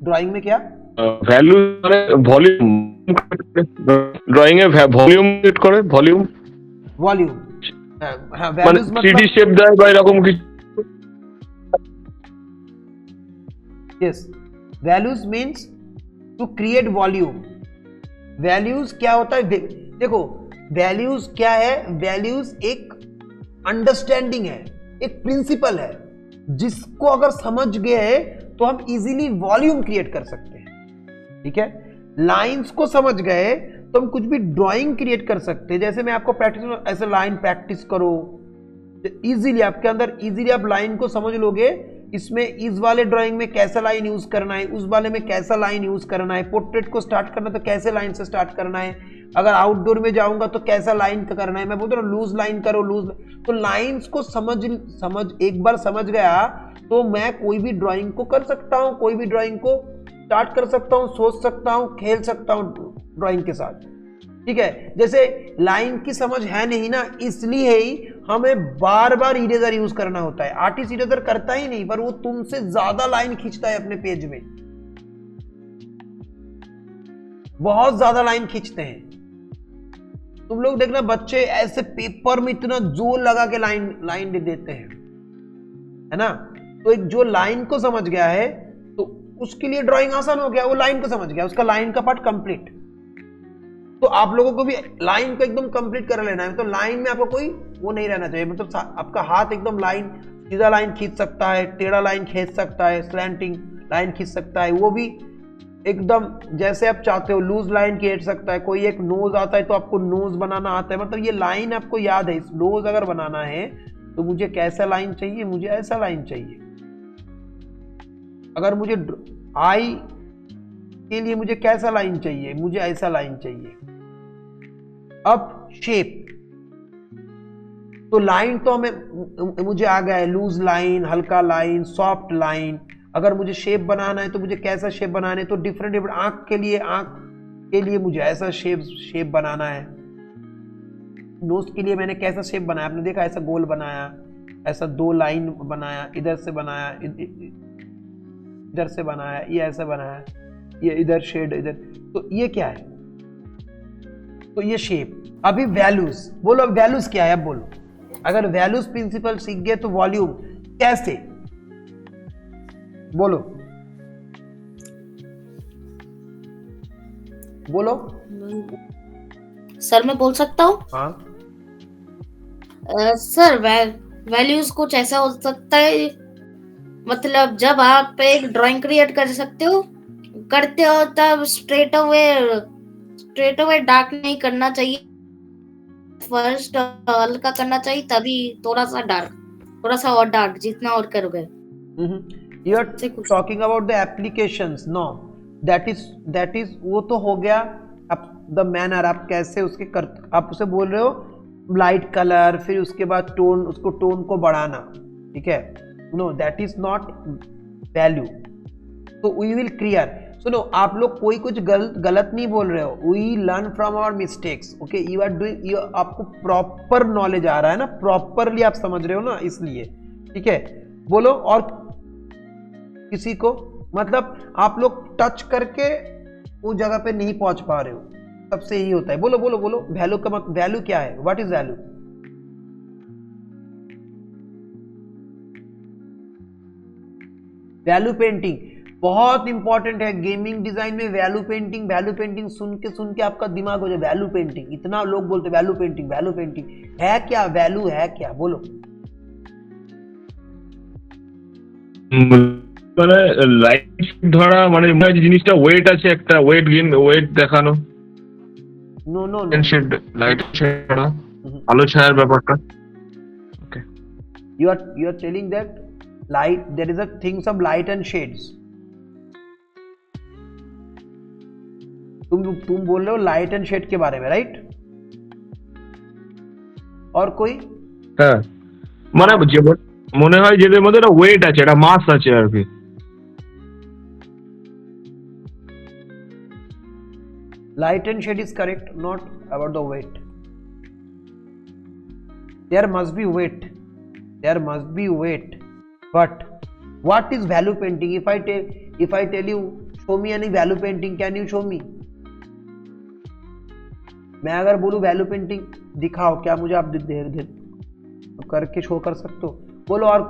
ड्राइंग में क्या? ভ্যালু মানে ভলিউম, ড্রয়িং এ ভলিউম সেট করে, ভলিউম हाँ, মানে वैल्यूज 3D শেপ দেয় বা এরকম কিছু। Yes, values means to create volume. Values क्या होता है? देखो वैल्यूज क्या है? वैल्यूज एक अंडरस्टैंडिंग है, एक प्रिंसिपल है, जिसको अगर समझ गए तो हम इजीली वॉल्यूम क्रिएट कर सकते हैं, ठीक है। लाइंस को समझ गए तो हम कुछ भी ड्राइंग क्रिएट कर सकते हैं। जैसे मैं आपको प्रैक्टिस, ऐसे लाइन प्रैक्टिस करो, इजीली आपके अंदर इजीली आप लाइन को समझ लोगे। इसमें इस वाले ड्राइंग में कैसा लाइन यूज करना है, उस वाले में कैसा लाइन यूज करना है, पोर्ट्रेट को स्टार्ट करना तो कैसे लाइन से स्टार्ट करना है, अगर आउटडोर में जाऊंगा तो कैसा लाइन का करना है। मैं बोलता हूँ लूज लाइन करो, तो लाइंस को समझ एक बार समझ गया तो मैं कोई भी ड्राइंग को कर सकता हूं, कोई भी ड्राइंग को स्टार्ट कर सकता हूं, सोच सकता हूं, खेल सकता हूं ड्राइंग के साथ, ठीक है। जैसे लाइन की समझ है नहीं ना, इसलिए ही हमें बार बार इरेजर यूज करना होता है। आर्टिस्ट इरेजर करता ही नहीं, पर वो तुमसे ज्यादा लाइन खींचता है अपने पेज में, बहुत ज्यादा लाइन खींचते हैं। तुम लोग देखना बच्चे ऐसे पेपर में इतना जोर लगा के लाइन दे देते हैं, है ना। तो एक जो लाइन को समझ गया है तो उसके लिए ड्राइंग आसान हो गया, वो लाइन को समझ गया, उसका लाइन का पार्ट कंप्लीट। तो आप लोगों को भी लाइन को एकदम कंप्लीट कर लेना है। तो लाइन में आपको कोई वो नहीं रहना चाहिए, मतलब आपका हाथ एकदम लाइन, सीधा लाइन खींच सकता है, टेढ़ा लाइन खींच सकता है, स्लैंटिंग लाइन खींच सकता है, वो भी एकदम जैसे आप चाहते हो। लूज लाइन खींच सकता है, कोई एक नोज आता है तो आपको नोज बनाना आता है, मतलब ये लाइन आपको याद है। इस नोज अगर बनाना है तो मुझे कैसा लाइन चाहिए, मुझे ऐसा लाइन चाहिए। अगर मुझे आई के लिए मुझे कैसा लाइन चाहिए, मुझे ऐसा लाइन चाहिए। अब शेप, तो लाइन तो हमें मुझे आ गया है, लूज लाइन, हल्का लाइन, सॉफ्ट लाइन। अगर मुझे शेप बनाना है तो मुझे कैसा शेप बनाना है, तो डिफरेंट डिफरेंट। आंख के लिए मुझे ऐसा शेप बनाना है। नोज के लिए मैंने कैसा शेप बनाया, आपने देखा, ऐसा गोल बनाया, ऐसा 2 लाइन बनाया, इधर से बनाया, इधर से बनाया, ये ऐसा बनाया, ये इधर शेड इधर। तो ये क्या है, तो ये शेप। अभी वैल्यूज बोलो, अब वैल्यूज क्या है, अब बोलो। अगर वैल्यूज प्रिंसिपल सीख गए तो वॉल्यूम कैसे, बोलो बोलो। सर मैं बोल सकता हूँ? हाँ सर वैल्यूज कुछ ऐसा हो सकता है, मतलब जब आप एक ड्राइंग क्रिएट करते हो तब स्ट्रेट अवे डार्क नहीं करना चाहिए, फर्स्ट हल्का करना चाहिए, तभी थोड़ा सा और डार्क, जितना और करोगे। You are talking about the applications, no, that is वो तो हो गया। अब the manner, आप कैसे उसके आप उसे बोल रहे हो लाइट कलर, फिर उसके बाद टोन, उसको टोन को बढ़ाना, ठीक है। No, that is not value. तो वी विल क्लियर, सुनो, आप लोग कोई कुछ गलत नहीं बोल रहे हो। We learn from our mistakes, okay. You are doing, आपको प्रॉपर नॉलेज आ रहा है ना, प्रॉपरली आप समझ रहे हो ना, इसलिए, ठीक है। बोलो और किसी को, मतलब आप लोग टच करके उस जगह पे नहीं पहुंच पा रहे हो, सबसे यही होता है। बोलो बोलो बोलो, वैल्यू का मतलब, वैल्यू क्या है, what is value? Value painting बहुत इंपॉर्टेंट है गेमिंग डिजाइन में। वैल्यू पेंटिंग सुन के आपका दिमाग हो जाए। वैल्यू पेंटिंग, इतना लोग बोलते वैल्यू पेंटिंग है क्या, वैल्यू है क्या, बोलो। মানে লাইট ধরা, মানে জিনিসটা ওয়েট আছে, একটা ওয়েট দেখানো। নো নো শেড, লাইট ছাড়া আলো ছায়ার ব্যাপারটা। ওকে, you are telling that light, there is a things of light and shades। तुम बोल रहे हो लाइट एंड शेड के बारे में, राइट? और कोई? হ্যাঁ, মানে যেমন মনে হয় যেদের মধ্যে একটা ওয়েট আছে, একটা মাস আছে আর কি। Light and shade is correct, not about the weight. There must be weight, but what is value painting? If I tell you show me any value painting, can you show me? मैं अगर बोलूं value painting दिखाओ, क्या मुझे आप देर करके show कर सकते हो? बोलो और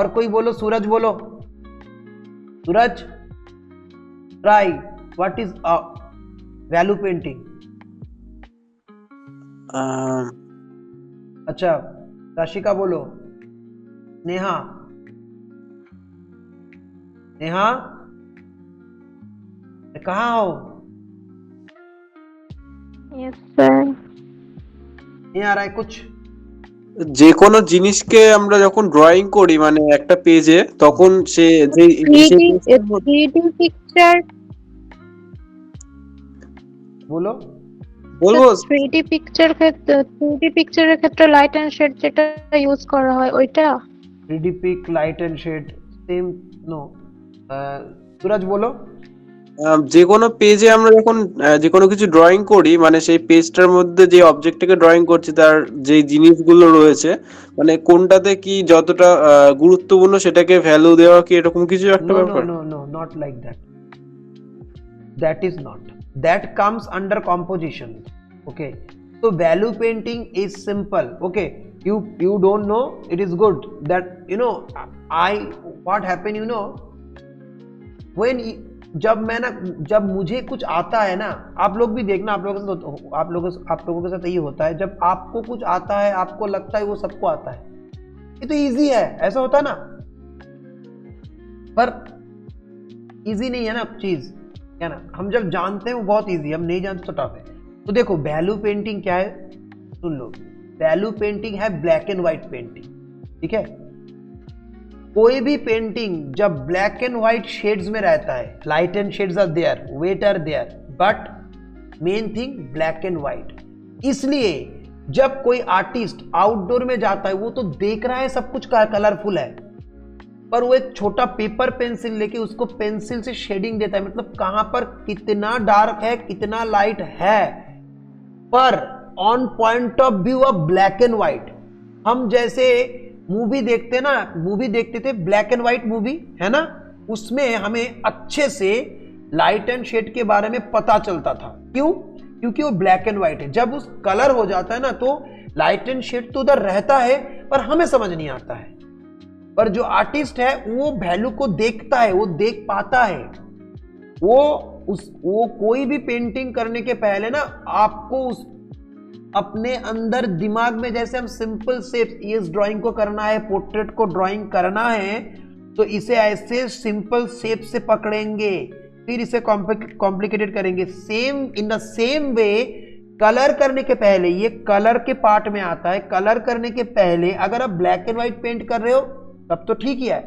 कोई बोलो। सूरज बोलो, Suraj try, what is value painting? अच्छा, राशिका बोलो। नेहा कहाँ हो? Yes sir. नहीं आ रहा है कुछ? যে কোনো জিনিসকে আমরা যখন ড্রয়িং করি, মানে একটা পেজে, তখন সে যে 3D পিকচার बोलो। বলবো 3D পিকচারের ক্ষেত্রে লাইট এন্ড শেড যেটা ইউজ করা হয় ওইটা। 3D pic, light and shade, same, no। सूरज बोलो। যে কোনো পেজে আমরা যখন যে কোনো কিছু ড্রয়িং করি, মানে সেই পেজটার মধ্যে যে অবজেক্টটাকে ড্রয়িং করছি তার যে জিনিসগুলো রয়েছে, মানে কোনটাতে কি যতটা গুরুত্বপূর্ণ সেটাকে ভ্যালু দেওয়া, কি এরকম কিছু একটা No, no, ব্যাপার? no, no, not like that. That is not. That comes under composition. Okay. So value painting is simple. Okay. You don't know. It is good that what happened. When जब मुझे कुछ आता है ना, आप लोग भी देखना, आप लोगों के साथ यही होता है। जब आपको कुछ आता है, आपको लगता है वो सबको आता है, ये तो इजी है, ऐसा होता है ना। पर इजी नहीं है ना चीज, क्या ना। हम जब जानते हैं वो बहुत इजी, हम नहीं जानते तो टफ है। तो देखो वैल्यू पेंटिंग क्या है, सुन लो। वैल्यू पेंटिंग है ब्लैक एंड व्हाइट पेंटिंग, ठीक है। कोई भी पेंटिंग जब ब्लैक एंड व्हाइट शेड्स में रहता है, light and shades are there, wet are there, but main thing black and white. इसलिए जब कोई आर्टिस्ट आउटडोर में जाता है, वो तो देख रहा है सब कुछ कलरफुल है, पर वो एक छोटा पेपर पेंसिल लेके उसको पेंसिल से शेडिंग देता है, मतलब कहां पर कितना डार्क है, कितना लाइट है, पर on point of view of black and white. हम जैसे मूवी देखते ना, मूवी देखते थे ब्लैक एंड व्हाइट मूवी, है ना, उसमें हमें अच्छे से लाइट एंड शेड के बारे में पता चलता था। क्यों? क्योंकि वो ब्लैक एंड व्हाइट है। जब उस कलर हो जाता है ना, तो लाइट एंड शेड तो उधर रहता है, पर हमें समझ नहीं आता है। पर जो आर्टिस्ट है वो वैल्यू को देखता है, वो देख पाता है। वो कोई भी पेंटिंग करने के पहले ना, आपको उस अपने अंदर दिमाग में, जैसे हम सिंपल शेप्स, इस ड्राइंग को करना है, पोर्ट्रेट को ड्राइंग करना है, तो इसे ऐसे सिंपल शेप से पकड़ेंगे, फिर इसे कॉम्प्लिकेटेड करेंगे। Same in the same way colour करने के पहले, ये कलर के पार्ट में आता है, कलर करने के पहले अगर आप ब्लैक एंड व्हाइट पेंट कर रहे हो तब तो ठीक ही है।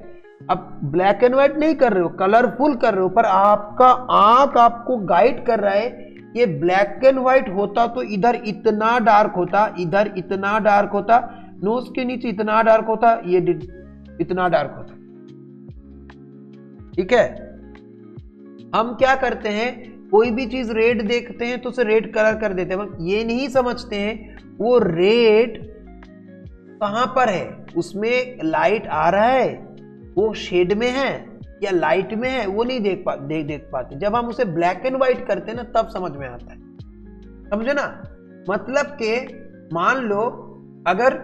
अब ब्लैक एंड व्हाइट नहीं कर रहे हो, कलरफुल कर रहे हो, पर आपका आंख आपको गाइड कर रहा है। ये ब्लैक एंड व्हाइट होता तो इधर इतना डार्क होता, इधर इतना डार्क होता, नोज के नीचे इतना डार्क होता, ये इतना डार्क होता, ठीक है। हम क्या करते हैं, कोई भी चीज रेड देखते हैं तो उसे रेड कलर कर देते हैं, हम ये नहीं समझते हैं वो रेड कहां पर है, उसमें लाइट आ रहा है, वो शेड में है या लाइट में है, वो नहीं देख पाते। जब हम उसे ब्लैक एंड व्हाइट करते हैं ना, तब समझ में आता है, समझे ना। मतलब के मान लो अगर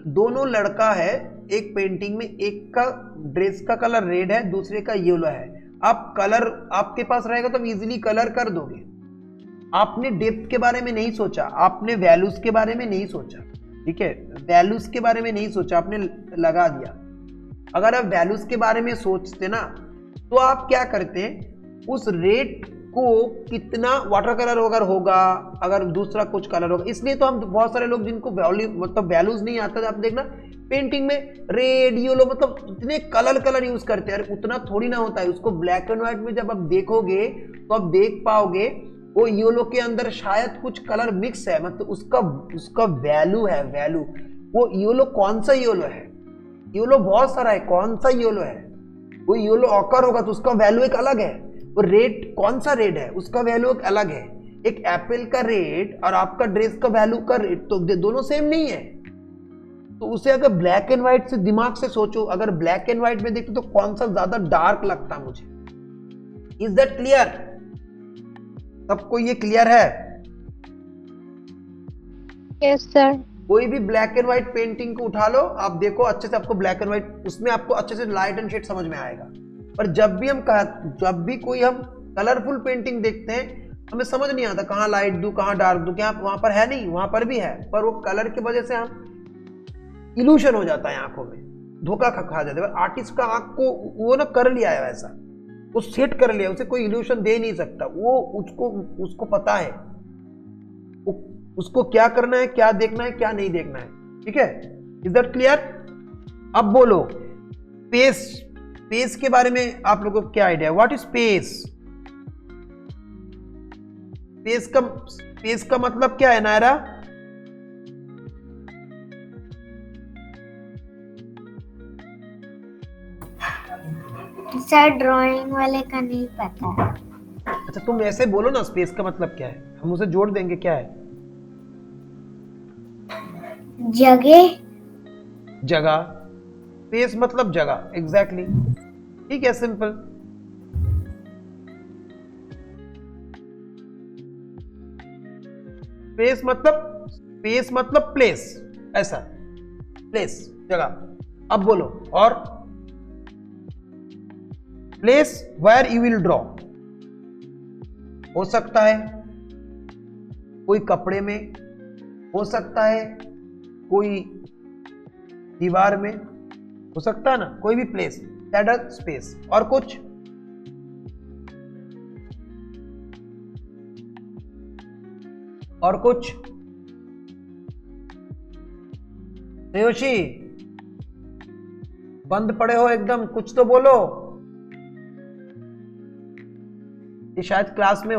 दोनों लड़का है एक पेंटिंग में, एक का ड्रेस का कलर रेड है, दूसरे का येलो है। आप कलर आपके पास रहेगा तो इजीली कलर कर दोगे। आपने डेप्थ के बारे में नहीं सोचा, आपने वैल्यूज के बारे में नहीं सोचा, ठीक है, वैल्यूज के बारे में नहीं सोचा, आपने लगा दिया। अगर आप वैल्यूज के बारे में सोचते ना, तो आप क्या करते हैं, उस रेड को कितना वाटर कलर अगर होगा, अगर दूसरा कुछ कलर होगा, इसलिए तो हम बहुत सारे लोग जिनको वैल्यूज नहीं आता, आप देखना पेंटिंग में रेड येलो, मतलब इतने कलर यूज करते हैं। उतना थोड़ी ना होता है, उसको ब्लैक एंड व्हाइट में जब आप देखोगे तो आप देख पाओगे वो येलो के अंदर शायद कुछ कलर मिक्स है, मतलब उसका वैल्यू है, वैल्यू। वो येलो कौन सा येलो है, येलो बहुत सारा है, कौन सा येलो है, वो येलो ऑकर होगा तो उसका वैल्यू एक अलग है। वो रेड कौन सा रेड है, उसका वैल्यू एक अलग है। एक एप्पल का रेड और आपका ड्रेस का वैल्यू का रेड तो दोनों सेम नहीं है। तो उसे अगर ब्लैक एंड व्हाइट से दिमाग से सोचो, अगर ब्लैक एंड व्हाइट में देखते तो कौन सा ज्यादा डार्क लगता मुझे। Is that clear? सबको ये क्लियर है? Yes sir. कोई भी ब्लैक एंड व्हाइट पेंटिंग को उठा लो, आप देखो अच्छे से, आपको ब्लैक एंड व्हाइट, उसमें आपको अच्छे से लाइट एंड शेड समझ में आएगा। पर जब भी कोई हम कलरफुल पेंटिंग देखते हैं, हमें समझ नहीं आता कहाँ लाइट दूं, कहाँ डार्क दूं, क्या वहां पर है नहीं, वहां पर भी है, पर वो कलर की वजह से हम इल्यूशन हो जाता है, आंखों में धोखा खा जाता है। आर्टिस्ट का आंख को वो ना कर लिया है वैसा, वो सेट कर लिया, उसे कोई इल्यूशन दे नहीं सकता। वो उसको पता है उसको क्या करना है, क्या देखना है, क्या नहीं देखना है, ठीक है। Is that clear? अब बोलो स्पेस के बारे में आप लोगों को क्या आइडिया है? What is space? स्पेस का मतलब क्या है नायरा? सर ड्राइंग वाले का नहीं पता है। अच्छा तुम ऐसे बोलो ना, स्पेस का मतलब क्या है, हम उसे जोड़ देंगे। क्या है? जगह। जगह। स्पेस मतलब जगह, एग्जैक्टली। ठीक है, सिंपल। स्पेस मतलब प्लेस, ऐसा। प्लेस, जगह। अब बोलो। और place where you will draw. हो सकता है कोई कपड़े में, हो सकता है कोई दीवार में, हो सकता है ना, कोई भी प्लेस, दैट इज स्पेस। और कुछ? और कुछ? श्रेयोशी, बंद पड़े हो एकदम, कुछ तो बोलो। ये शायद क्लास में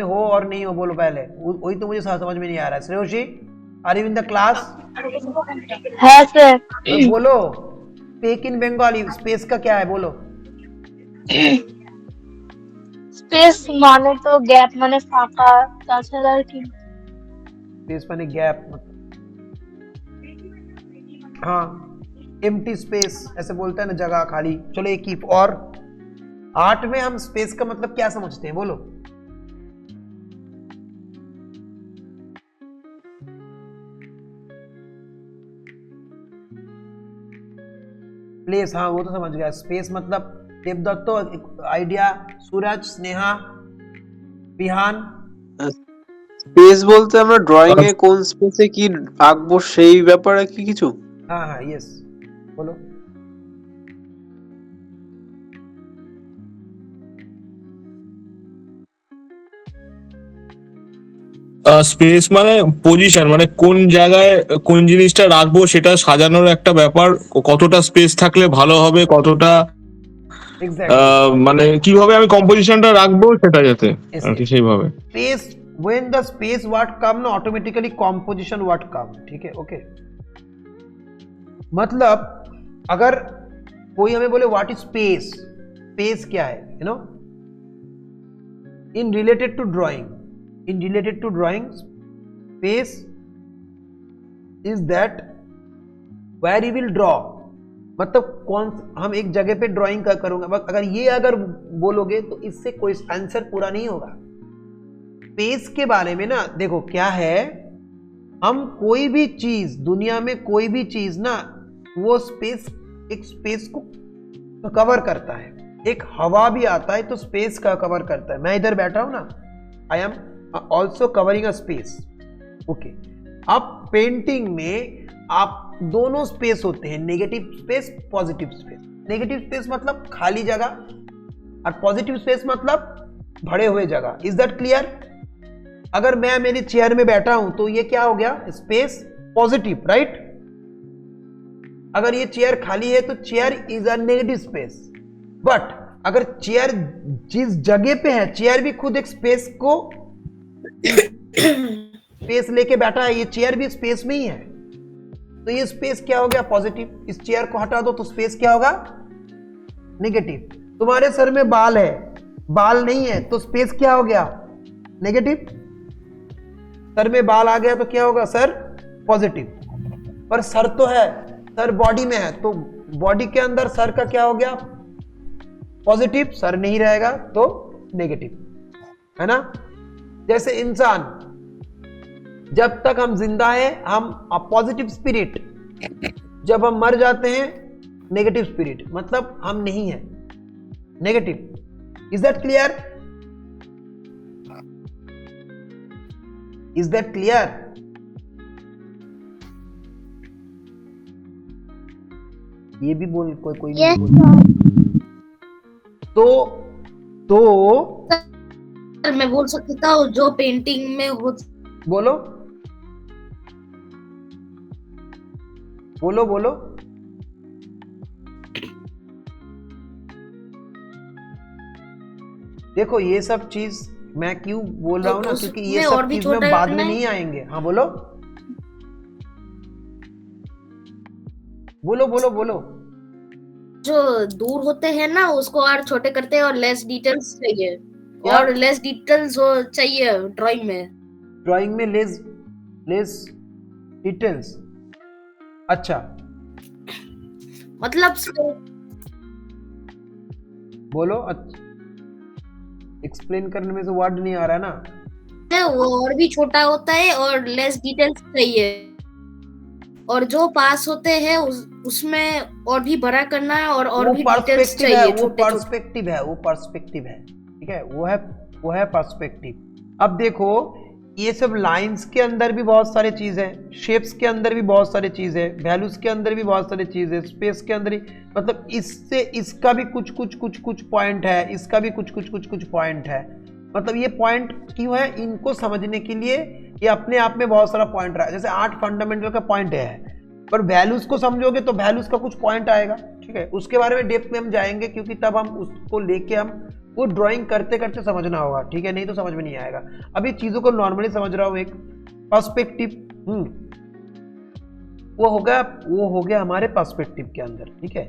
हो और नहीं हो, बोलो पहले। वही तो मुझे समझ में नहीं आ रहा है। Shreyoshi, are you in the class? हाँ सर। तो बोलो। Speak in Bengali. स्पेस का क्या है, बोलो। स्पेस माने तो गैप माने फाঁকা, তাছাড়া আর কি? स्पेस माने गैप, हाँ, एम्प्टी स्पेस ऐसे बोलते हैं ना, जगह खाली। चलो एक ही। और आर्ट में हम स्पेस का मतलब क्या समझते हैं, बोलो। प्लेस, हाँ वो तो समझ गया। स्पेस मतलब देवदत्तो, आइडिया, सूरज, स्नेहा, বিহান। স্পেস বলতে আমরা ড্রয়িং এ কোন স্পেসে কি আঁকবো সেই ব্যাপারে কি কিছু? हाँ हाँ, यस, बोलो। স্পেস মানে পজিশন, মানে কোন জায়গায় কোন জিনিসটা রাখবো সেটা সাজানোর একটা ব্যাপার। কতটা স্পেস থাকলে ভালো হবে, কতটা एग्जैक्टली। মানে কিভাবে আমি কম্পোজিশনটা রাখবো সেটা যাতে আর কি সেইভাবে। Space, when the space what come ना, ऑटोमेटिकली composition what come। ठीक है, ओके। मतलब अगर कोई हमें बोले व्हाट इज स्पेस, स्पेस क्या है, you know, in related to drawing, space is that where you will draw. मतलब कौन, हम एक जगह पे ड्राइंग करूंगा। अगर बोलोगे तो इससे कोई आंसर पूरा नहीं होगा। स्पेस के बारे में ना देखो क्या है, हम कोई भी चीज दुनिया में, कोई भी चीज ना, वो स्पेस, एक स्पेस को कवर करता है। एक हवा भी आता है तो स्पेस का कवर करता है। मैं इधर बैठा हूं ना, I am also covering a space, okay. अब पेंटिंग में आप दोनों स्पेस होते हैं, negative space, positive space. Negative space मतलब खाली जगह और पॉजिटिव स्पेस मतलब भरे हुए जगह। Is that clear? अगर मैं मेरी चेयर में बैठा हूं तो ये क्या हो गया, स्पेस पॉजिटिव, राइट। अगर ये चेयर खाली है तो chair is a negative space. But अगर चेयर जिस जगह पे है, चेयर भी खुद एक स्पेस को स्पेस लेके बैठा है, ये चेयर भी स्पेस में ही है, तो ये स्पेस क्या हो गया, पॉजिटिव। इस चेयर को हटा दो तो स्पेस क्या होगा, नेगेटिव। तुम्हारे सर में बाल है, बाल नहीं है तो स्पेस क्या हो गया, नेगेटिव। सर में बाल आ गया तो क्या होगा, सर पॉजिटिव। पर सर तो है, सर बॉडी में है, तो बॉडी के अंदर सर का क्या हो गया, पॉजिटिव। सर नहीं रहेगा तो नेगेटिव, है ना। जैसे इंसान, जब तक हम जिंदा है हम पॉजिटिव स्पिरिट, जब हम मर जाते हैं नेगेटिव स्पिरिट, मतलब हम नहीं है, negative. Is that clear? Is that clear? ये भी बोल, कोई नहीं बोल। तो मैं बोल सकता हूँ जो पेंटिंग में हो। बोलो बोलो बोलो। देखो ये सब चीज मैं क्यों बोल रहा हूँ ना, क्योंकि ये सब चीज में बाद में नहीं आएंगे। हाँ बोलो बोलो बोलो बोलो। जो दूर होते हैं ना उसको और छोटे करते हैं और लेस डिटेल्स चाहिए क्या? और लेस डिटेल्स हो चाहिए ड्राइंग में। ड्राइंग में लेस डिटेल्स। अच्छा, मतलब बोलो। एक्सप्लेन करने में से वर्ड नहीं आ रहा है ना। वो और भी छोटा होता है और लेस डिटेल्स चाहिए और जो पास होते हैं उसमें और भी बड़ा करना है और वो भी डिटेल्स पर्सपेक्टिव है, चाहिए। वो पर्सपेक्टिव है, वो पर्सपेक्टिव है। ठीक है, वो है पर्सपेक्टिव। अब देखो, ये सब लाइंस के अंदर भी बहुत सारे चीज है, शेप्स के अंदर भी बहुत सारे चीज है, वैल्यूज के अंदर भी बहुत सारे चीज है, स्पेस के अंदर ही, मतलब इससे इसका भी कुछ पॉइंट है, इसका भी कुछ पॉइंट है। मतलब ये पॉइंट क्यों है, इनको समझने के लिए ये अपने आप में बहुत सारा पॉइंट रहा है। जैसे 8 फंडामेंटल का पॉइंट है, पर वैल्यूज को समझोगे तो वैल्यूज का कुछ पॉइंट आएगा। ठीक है, उसके बारे में डेप्थ में हम जाएंगे, क्योंकि तब हम उसको लेके हम वो ड्राइंग करते करते समझना होगा। ठीक है, नहीं तो समझ में नहीं आएगा। अभी चीजों को नॉर्मली समझ रहा हूं। एक पर्सपेक्टिव, वो हो गया हमारे पर्सपेक्टिव के अंदर। ठीक है,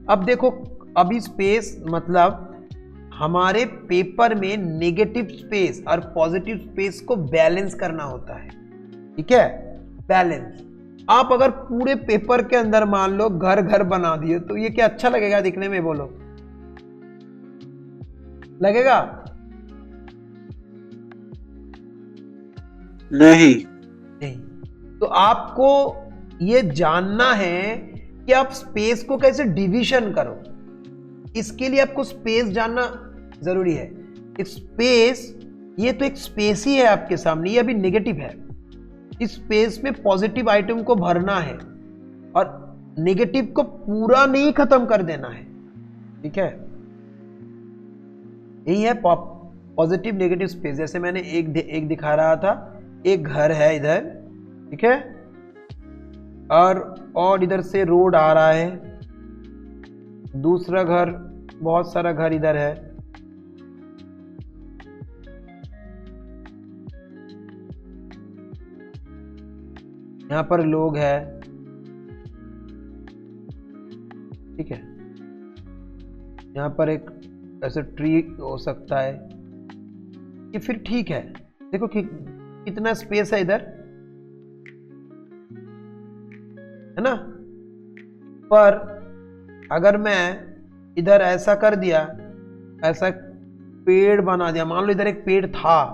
अब देखो, अभी स्पेस मतलब हमारे पेपर में नेगेटिव स्पेस और पॉजिटिव स्पेस को बैलेंस करना होता है। ठीक है, बैलेंस। आप अगर पूरे पेपर के अंदर मान लो घर बना दिए तो ये क्या अच्छा लगेगा दिखने में, बोलो? लगेगा? नहीं। तो आपको ये जानना है कि आप स्पेस को कैसे डिवीजन करो। इसके लिए आपको स्पेस जानना जरूरी है। स्पेस, ये तो एक स्पेस ही है आपके सामने, ये अभी नेगेटिव है। इस स्पेस में पॉजिटिव आइटम को भरना है और नेगेटिव को पूरा नहीं खत्म कर देना है। ठीक है, यही है पॉजिटिव नेगेटिव स्पेस। जैसे मैंने एक दिखा रहा था, एक घर है इधर, ठीक है, और इधर से रोड आ रहा है, दूसरा घर, बहुत सारा घर इधर है। यहां पर लोग हैं। ठीक है, यहां पर एक ऐसे ट्री हो सकता है। ये फिर ठीक है, देखो कि कितना स्पेस है इधर, है ना। पर अगर मैं इधर ऐसा कर दिया, ऐसा पेड़ बना दिया, मान लो इधर एक पेड़ था,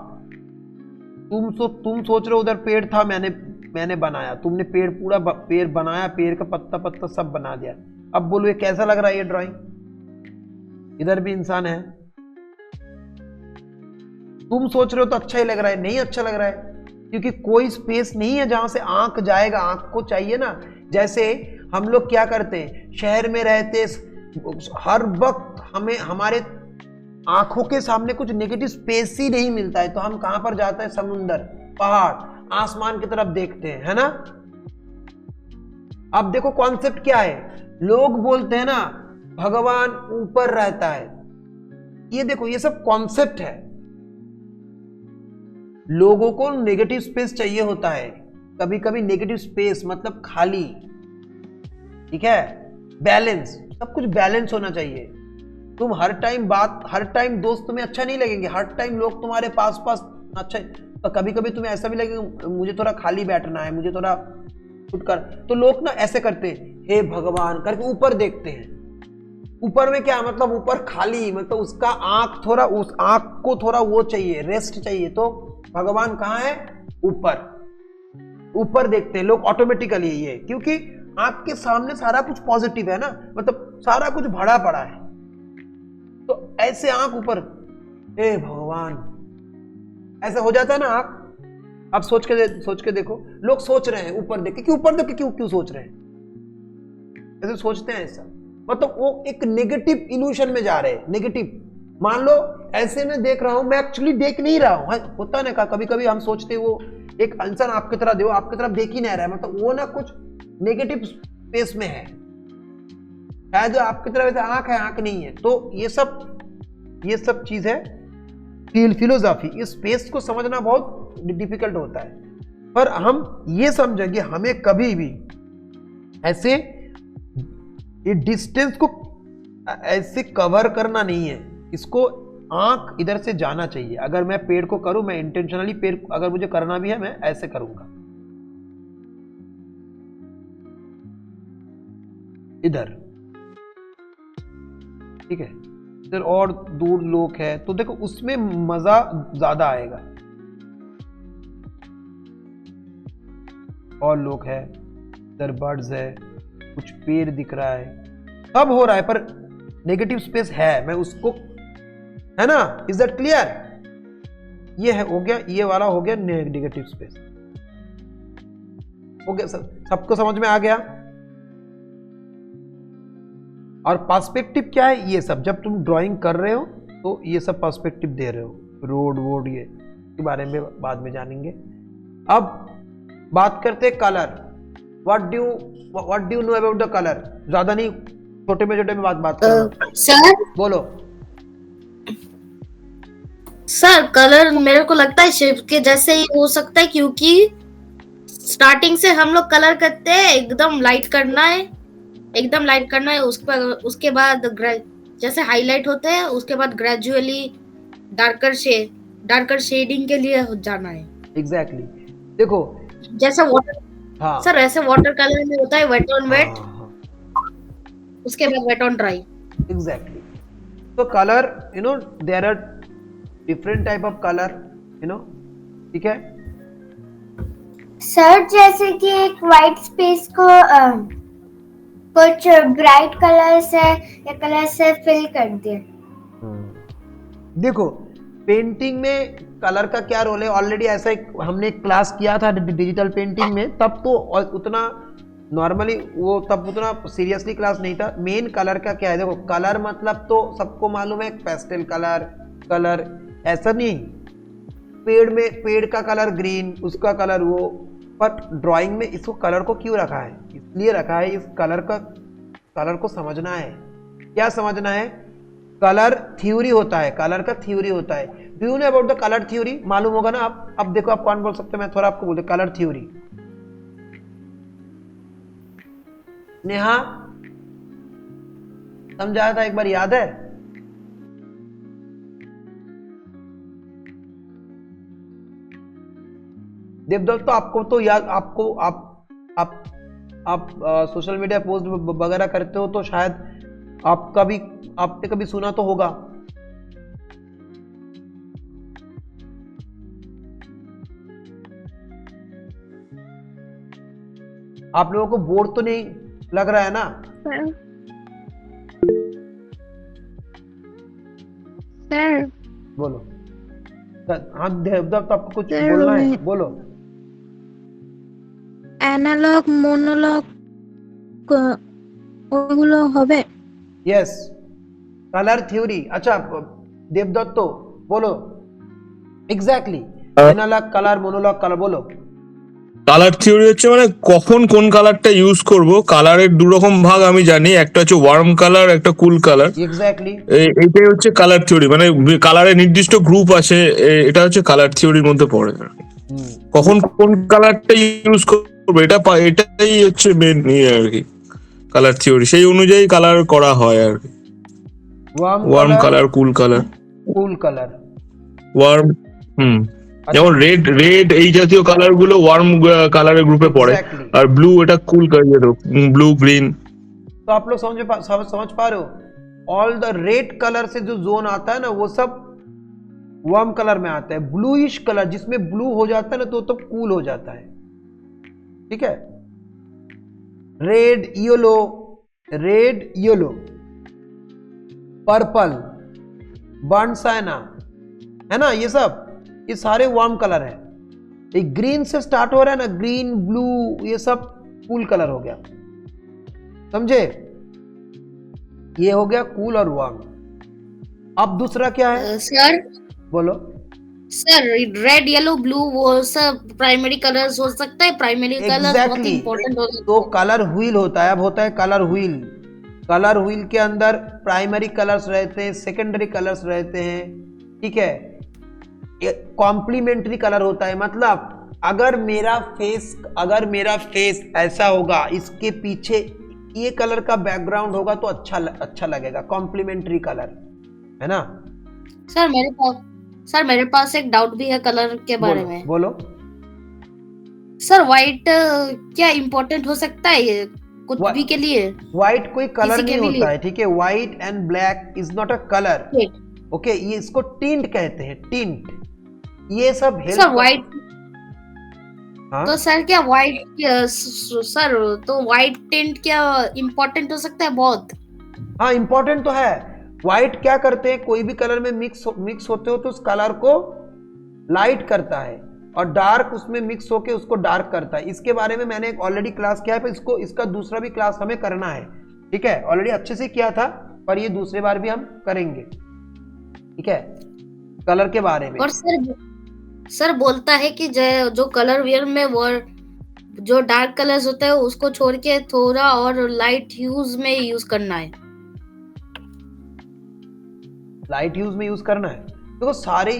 तुम सोच रहे हो उधर पेड़ था, मैंने बनाया, तुमने पूरा पेड़ बनाया, पेड़ का पत्ता सब बना दिया। अब बोलो ये कैसा लग रहा है ये ड्राइंग? इधर भी इंसान है, तुम सोच रहे हो तो अच्छा ही लग रहा है, नहीं अच्छा लग रहा है, क्योंकि कोई स्पेस नहीं है जहां से आंख जाएगा। आंख को चाहिए ना, जैसे हम लोग क्या करते हैं, शहर में रहते हर वक्त हमें हमारे आंखों के सामने कुछ नेगेटिव स्पेस ही नहीं मिलता है, तो हम कहां पर जाते हैं, समुंदर, पहाड़, आसमान की तरफ देखते हैं, है ना। अब देखो कॉन्सेप्ट क्या है, लोग बोलते हैं ना भगवान ऊपर रहता है, ये देखो ये सब कॉन्सेप्ट है। लोगों को नेगेटिव स्पेस चाहिए होता है, कभी कभी नेगेटिव स्पेस मतलब खाली। ठीक है, बैलेंस, सब कुछ बैलेंस होना चाहिए। तुम हर टाइम दोस्त तुम्हें अच्छा नहीं लगेंगे, हर टाइम लोग तुम्हारे पास अच्छा, तो कभी कभी तुम्हें ऐसा भी लगेगा मुझे थोड़ा खाली बैठना है, मुझे थोड़ा कुछ कर, तो लोग ना ऐसे करते हैं, हे भगवान करके ऊपर देखते हैं। ऊपर में क्या मतलब, ऊपर खाली, मतलब उसका आंख थोड़ा, उस आंख को थोड़ा वो चाहिए, रेस्ट चाहिए। तो भगवान कहाँ है, ऊपर देखते हैं लोग ऑटोमेटिकली, ये क्योंकि आपके सामने सारा कुछ पॉजिटिव है ना, मतलब सारा कुछ भरा पड़ा है, तो ऐसे आंख ऊपर, हे भगवान, ऐसा हो जाता है ना आंख। आप सोच के देखो, लोग सोच रहे हैं ऊपर देख के, ऊपर देख के क्यों सोच रहे हैं, ऐसे सोचते हैं ऐसा, मतलब वो एक नेगेटिव इल्यूशन में जा रहे हैं। नेगेटिव, मान लो ऐसे मैं देख रहा हूं, मैं एक्चुअली देख नहीं रहा हूं, होता ना, कभी कभी हम सोचते हैं वो एक इंसान आपकी तरह देखो, आपकी तरफ देख ही नहीं रहा है, मतलब वो ना कुछ नेगेटिव स्पेस में है, शायद आपकी तरफ ऐसे आंख है, आंख नहीं है। तो ये सब चीज है फिलोसॉफी। इस स्पेस को समझना बहुत डिफिकल्ट होता है, पर हम ये समझेंगे, हमें कभी भी ऐसे ये डिस्टेंस को ऐसे कवर करना नहीं है इसको, आंख इधर से जाना चाहिए। अगर मैं पेड़ को करूं, मैं इंटेंशनली पेड़ अगर मुझे करना भी है मैं ऐसे करूंगा, इधर, ठीक है। इधर और दूर लोग है तो देखो उसमें मजा ज्यादा आएगा। और लोग है, इधर बर्ड्स है, कुछ पेड़ दिख रहा है, सब हो रहा है, पर नेगेटिव स्पेस है, मैं उसको, है ना, इज दैट क्लियर? ये है, हो गया, ये वाला हो गया नेगेटिव स्पेस, हो गया। सबको समझ में आ गया? और पर्सपेक्टिव क्या है? ये सब जब तुम ड्राइंग कर रहे हो तो ये सब पर्सपेक्टिव दे रहे हो, रोड वोड ये के बारे में बाद में जानेंगे। अब बात करते हैं colour. What do you know about the colour? ज्यादा नहीं, छोटे में बात करो। सर बोलो। सर कलर मेरे को लगता है शेप के जैसे ही हो सकता है, क्योंकि स्टार्टिंग से हम लोग कलर करते हैं, एकदम लाइट करना है, एकदम लाइट करना है, उसके बाद जैसे हाईलाइट होते हैं, उसके बाद ग्रेजुअली डार्कर शेडिंग के लिए जाना है। एग्जैक्टली देखो जैसे वाटर, हाँ सर ऐसे वाटर कलर में होता है वेट ऑन वेट, हाँ, उसके बाद वेट ऑन ड्राई। एग्जैक्टली। तो colour, you know, there are different type of colour, you know, ठीक है। सर जैसे कि एक वाइट स्पेस को कुछ ब्राइट कलर से या कलर से फिल कर दिया। देखो पेंटिंग में कलर का क्या रोल है, ऑलरेडी ऐसा हमने एक क्लास किया था डिजिटल पेंटिंग में, तब तो उतना नॉर्मली वो तब उतना सीरियसली क्लास नहीं था। मेन कलर का क्या है, देखो कलर मतलब तो सबको मालूम है, पेस्टल कलर ऐसा नहीं, पेड़ का कलर ग्रीन, उसका कलर वो, बट ड्राइंग में इसको कलर को क्यों रखा है? इसलिए रखा है, इस कलर को समझना है। क्या समझना है? कलर थ्योरी होता है, कलर का थ्योरी होता है। Do you know about the colour theory? मालूम होगा ना आप? अब देखो आप कौन बोल सकते हैं, मैं थोड़ा आपको बोलते कलर थ्योरी। नेहा समझाया था एक बार, याद है? देवदत्त तो आपको तो याद, आपको आप सोशल मीडिया पोस्ट वगैरह करते हो तो शायद आपने कभी सुना तो होगा। आप लोगों को बोर तो नहीं लग रहा है ना? सर बोलो। हाँ देवदत्त, आपको कुछ बोलना है? बोलो। অ্যানালগ মোনোলগ ওগুলো হবে? Yes, colour theory. अच्छा देवदत्त तो बोलो exactly, analogue colour, monologue colour, बोलो। কালার থিওরি হচ্ছে মানে কখন কোন কালারটা ইউজ করব। কালারের দু রকম ভাগ আমি জানি, একটা হচ্ছে ওয়ার্ম কালার, একটা কুল কালার। এক্স্যাক্টলি, এইটাই হচ্ছে কালার থিওরি, মানে কালারের নির্দিষ্ট গ্রুপ আছে, এটা হচ্ছে কালার থিওরির মধ্যে পড়ে। কখন কোন কালারটা ইউজ করবো এটাই হচ্ছে মেন আর কি কালার থিওরি, সেই অনুযায়ী কালার করা হয় আর কি। ওয়ার্ম কালার, কুল কালার, ওয়ার্ম, যেমন রেড এই জাতীয় কালার গুলো ওয়ার্ম কালারের গ্রুপে পড়ে, আর ব্লু এটা কুল কালার, ব্লू ग्रीन। तो आप लोग समझ पा रहे हो? ऑल द रेड कलर से जो जोन आता है ना, वो सब वार्म कलर में आता है। ब्लूइश कलर जिसमें ब्लू हो जाता है ना, तो कूल हो जाता है, ठीक है। Red yellow, purple, burn Saina, है ना, ये सारे वार्म कलर है। एक ग्रीन से स्टार्ट हो रहा है ना, ग्रीन, ब्लू, ये सब कूल कलर हो गया, समझे? ये हो गया कूल और वार्म। अब दूसरा क्या है? सर बोलो। सर रेड येलो ब्लू वो सब प्राइमरी कलर्स हो सकता है, प्राइमरी कलर बहुत इंपॉर्टेंट होता है। तो कलर व्हील होता है, अब होता है कलर व्हील। कलर व्हील के अंदर प्राइमरी कलर्स रहते हैं, सेकेंडरी कलर्स रहते हैं, ठीक है। कॉम्प्लीमेंट्री कलर होता है, मतलब अगर मेरा फेस ऐसा होगा, इसके पीछे ये कलर का बैकग्राउंड होगा तो अच्छा लगेगा, कॉम्प्लीमेंट्री कलर, है ना। सर मेरे पास एक डाउट भी है कलर के बारे में। बोलो। सर व्हाइट क्या इम्पोर्टेंट हो सकता है ये कुछ भी के लिए? व्हाइट कोई कलर किसी के नहीं भी होता है, ठीक है। White and black is not a colour, लिए? ओके। ये इसको टिंट कहते हैं, टिंट। ये सब हेल्प सर व्हाइट, हाँ? तो सर क्या व्हाइट, सर तो व्हाइट टिंट क्या इम्पोर्टेंट हो सकता है बहुत? हाँ, इंपॉर्टेंट तो है। व्हाइट क्या करते हैं, कोई भी कलर में मिक्स होते हो तो उस कलर को लाइट करता है, और डार्क उसमें मिक्स होके उसको डार्क करता है। इसके बारे में मैंने एक ऑलरेडी क्लास किया है, पर इसका दूसरा भी क्लास हमें करना है, ठीक है। ऑलरेडी अच्छे से किया था, पर ये दूसरे बार भी हम करेंगे, ठीक है, कलर के बारे में। और सर बोलता है कि जो कलर वियर में वो जो डार्क कलर्स होते हैं उसको छोड़ के थोड़ा और लाइट ह्यूज में यूज करना है। लाइट यूज में यूज करना है, देखो सारे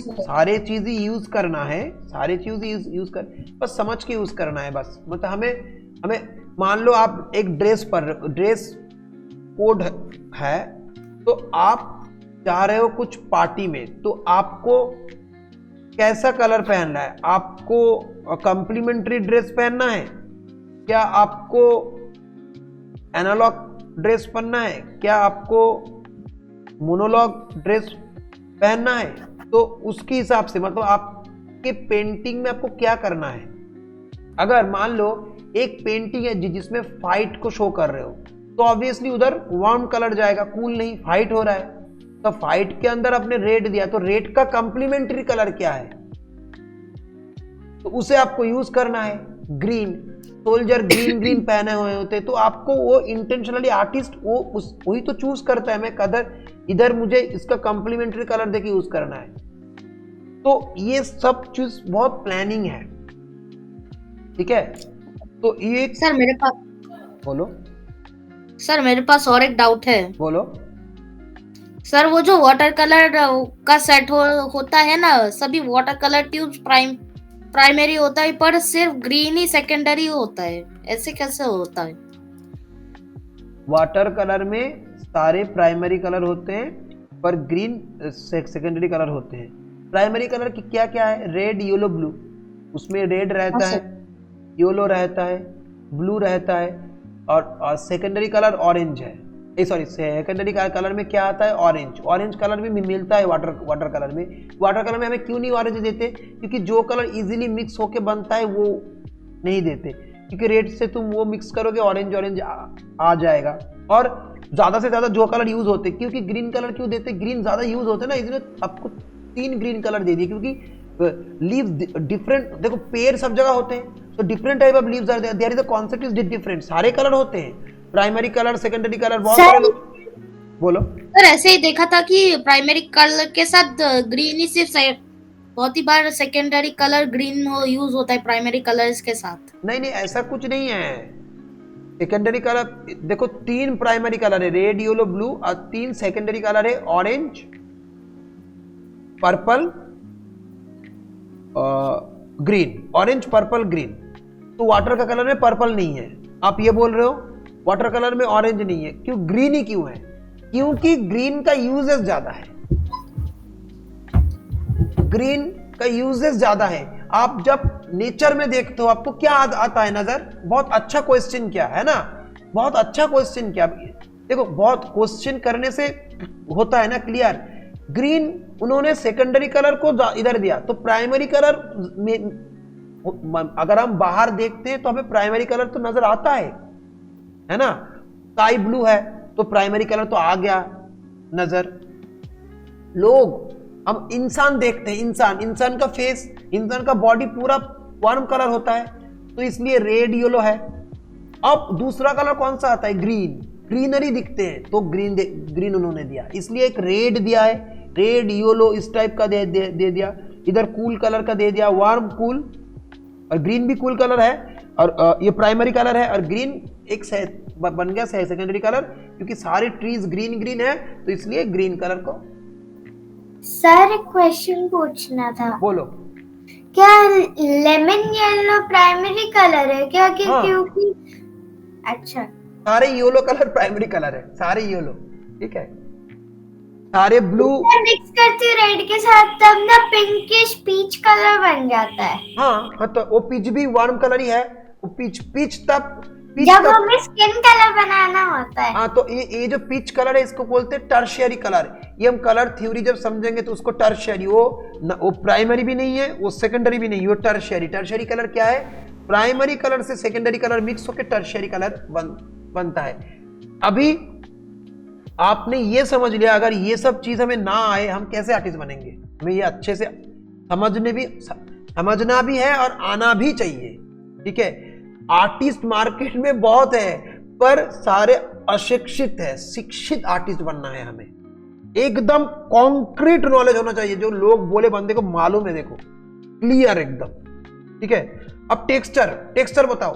सारे चीज यूज करना है, सारे चीज यूज कर, बस समझ के यूज करना है बस। मतलब हमें मान लो आप एक ड्रेस कोड है, तो आप जा रहे हो कुछ पार्टी में, तो आपको कैसा कलर पहनना है? आपको कॉम्प्लीमेंट्री ड्रेस पहनना है, क्या आपको एनालॉग ड्रेस पहनना है, क्या आपको मोनोलॉग ड्रेस पहनना है? तो उसके हिसाब से मतलब आपके पेंटिंग में आपको क्या करना है। अगर मान लो एक पेंटिंग है जिसमें फाइट को शो कर रहे हो, तो ऑब्वियसली उधर वार्म कलर जाएगा, कूल नहीं, फाइट हो रहा है, तो फाइट के अंदर आपने रेड दिया, तो रेड का कंप्लीमेंट्री कलर क्या है, तो उसे आपको यूज करना है। ग्रीन, सोल्जर ग्रीन पहने हुए होते, तो आपको वो इंटेंशनली आर्टिस्ट वही तो चूज करता है, मैं कलर इधर मुझे इसका कंप्लीमेंट्री कलर देके यूज करना है। तो ये सब चीज बहुत प्लानिंग है, ठीक है। तो ये सर मेरे पास बोलो। सर मेरे पास और एक डाउट है। बोलो। सर वो जो वाटर कलर का सेट होता है ना, सभी वाटर कलर ट्यूब्स प्राइमरी होता है, पर सिर्फ ग्रीन ही सेकेंडरी होता है, ऐसे कैसे होता है? वाटर कलर में सारे प्राइमरी कलर होते हैं, पर ग्रीन सेकेंडरी कलर होते हैं। प्राइमरी कलर की क्या क्या है? Red, yellow, blue. उसमें रेड रहता है, येलो रहता है, ब्लू रहता है, और सेकेंडरी कलर ऑरेंज है। सॉरी, सेकेंडरी कलर में क्या आता है? ऑरेंज कलर भी मिलता है वाटर कलर में। वाटर कलर में हमें क्यों नहीं ऑरेंज देते? क्योंकि जो कलर इजीली मिक्स होके बनता है वो नहीं देते, क्योंकि रेड से तुम वो मिक्स करोगे ऑरेंज आ जाएगा। और ज्यादा से ज्यादा जो कलर यूज होते, क्योंकि ग्रीन कलर क्यों देते? ग्रीन ज्यादा यूज होते ना, इसलिए आपको 3 ग्रीन कलर दे दिए, क्योंकि लीव्स डिफरेंट, देखो पेड़ सब जगह होते हैं, तो different type of leaves are there, there is a concept is different, सारे कलर होते हैं, प्राइमरी कलर, सेकेंडरी कलर, बहुत सारे। बोलो। सर ऐसे ही देखा था कि प्राइमरी कलर के साथ ग्रीन ही सिर्फ बहुत ही बार सेकेंडरी कलर ग्रीन यूज होता है प्राइमरी कलर्स के साथ। नहीं, ऐसा कुछ नहीं है। सेकेंडरी कलर देखो 3 प्राइमरी कलर है, रेड, येलो, ब्लू, और 3 सेकेंडरी कलर है, orange, purple, green. Orange, purple, green. तो वाटर का कलर में पर्पल नहीं है, आप ये बोल रहे हो वाटर कलर में ऑरेंज नहीं है, क्यों? ग्रीन ही क्यों है? क्योंकि ग्रीन का यूजेस ज्यादा है, ग्रीन का यूजेस ज्यादा है। आप जब नेचर में देखते हो आपको क्या आता है नजर? बहुत अच्छा क्वेश्चन किया है ना, बहुत अच्छा क्वेश्चन किया। देखो बहुत क्वेश्चन करने से होता है ना क्लियर। ग्रीन उन्होंने सेकेंडरी कलर को इधर दिया, तो प्राइमरी कलर में अगर हम बाहर देखते हैं तो हमें प्राइमरी कलर तो नजर आता है ना। स्काई ब्लू है तो प्राइमरी कलर तो आ गया नजर। हम इंसान देखते हैं, इंसान का फेस, इंसान का बॉडी पूरा वार्म कलर होता है, तो इसलिए रेड, येलो है। अब दूसरा कलर कौन सा आता है? ग्रीनरी दिखते हैं, तो ग्रीन उन्होंने दिया, इसलिए एक रेड दिया है, रेड, येलो इस टाइप का दे दिया। इधर कूल कलर का दे दिया, वार्म कूल, और ग्रीन भी कूल कलर है, और ये प्राइमरी कलर है, और ग्रीन एक बन गया सेकेंडरी कलर, क्योंकि सारे ट्रीज ग्रीन है, तो इसलिए ग्रीन कलर को। सर एक क्वेश्चन पूछना था। बोलो। क्या लेमन येलो प्राइमरी कलर है क्या? हाँ। क्योंकि अच्छा सारे येलो कलर प्राइमरी कलर है, सारे येलो, ठीक है, सारे ब्लू मिक्स करती हूँ रेड के साथ तब ना पिंकिश पीच कलर बन जाता है। हाँ तो वो पीच भी वार्म कलर ही है, वो पीच तब जब हमें स्किन कलर बनाना होता है। हाँ तो ये जो पीच कलर है इसको बोलते हैं टर्शियरी कलर। ये हम कलर थ्योरी जब समझेंगे तो उसको टर्शियरी, वो प्राइमरी भी नहीं है, वो सेकेंडरी भी नहीं है, वो टर्शियरी। टर्शियरी कलर क्या है? प्राइमरी कलर से सेकेंडरी कलर मिक्स होकर टर्शियरी कलर बनता है। अभी आपने ये समझ लिया, अगर ये सब चीज हमें ना आए हम कैसे आर्टिस्ट बनेंगे? हमें ये अच्छे से समझना भी है और आना भी चाहिए, ठीक है। आर्टिस्ट मार्केट में बहुत है पर सारे अशिक्षित है, शिक्षित आर्टिस्ट बनना है हमें। एकदम कॉन्क्रीट नॉलेज होना चाहिए, जो लोग बोले बंदे को मालूम है, देखो क्लियर एकदम, ठीक है। अब टेक्सचर बताओ,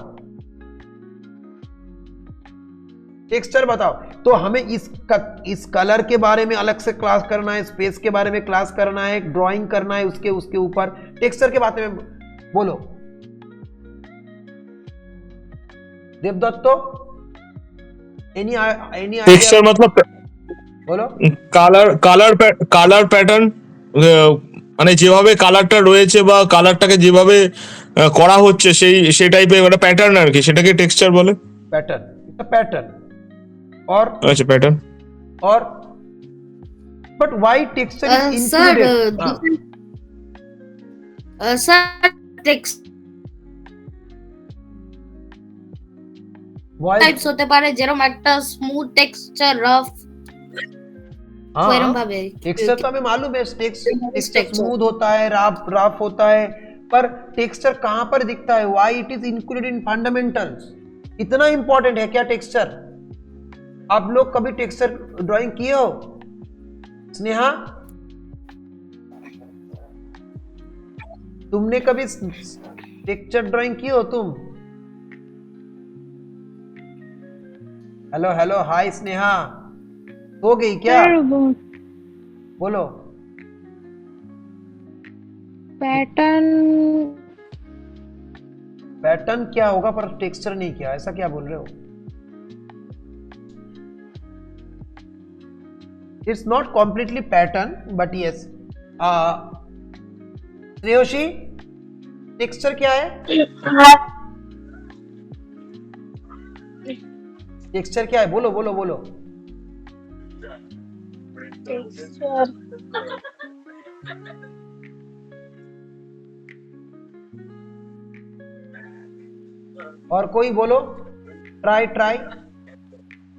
टेक्सचर बताओ। तो हमें इस कलर के बारे में अलग से क्लास करना है, स्पेस के बारे में क्लास करना है, ड्राइंग करना है उसके ऊपर। टेक्सचर के बारे में बोलो देवदत्तो, एनी टेक्सचर मतलब बोलो। কালার প্যাটার্ন, মানে যেভাবে কালারটা রয়েছে বা কালারটাকে যেভাবে করা হচ্ছে সেই টাইপের একটা প্যাটার্ন আর কি, সেটাকে টেক্সচার বলে। पैटर्न और अच्छा पैटर्न और but why texture is included? Sir text types হতে পারে, যেরকম একটা স্মুথ টেক্সচার, রাফ, এরকম ভাবে। टेक्सचर तो हमें मालूम है, टेक्सचर स्मूथ होता है, रफ होता है, पर टेक्सचर कहां पर दिखता है? Why it is included in fundamentals? इतना इंपॉर्टेंट है क्या टेक्सचर? आप लोग कभी टेक्सचर ड्राइंग किए हो? स्नेहा, तुमने कभी टेक्सचर ड्राइंग की हो तुम? हेलो हाय स्नेहा, हो गई क्या? बोलो। पैटर्न क्या होगा पर टेक्सचर नहीं किया, ऐसा क्या बोल रहे हो? It's not completely pattern but yes. Shreyoshi, texture क्या है? टेक्सचर क्या है? बोलो बोलो बोलो। और कोई बोलो, ट्राई।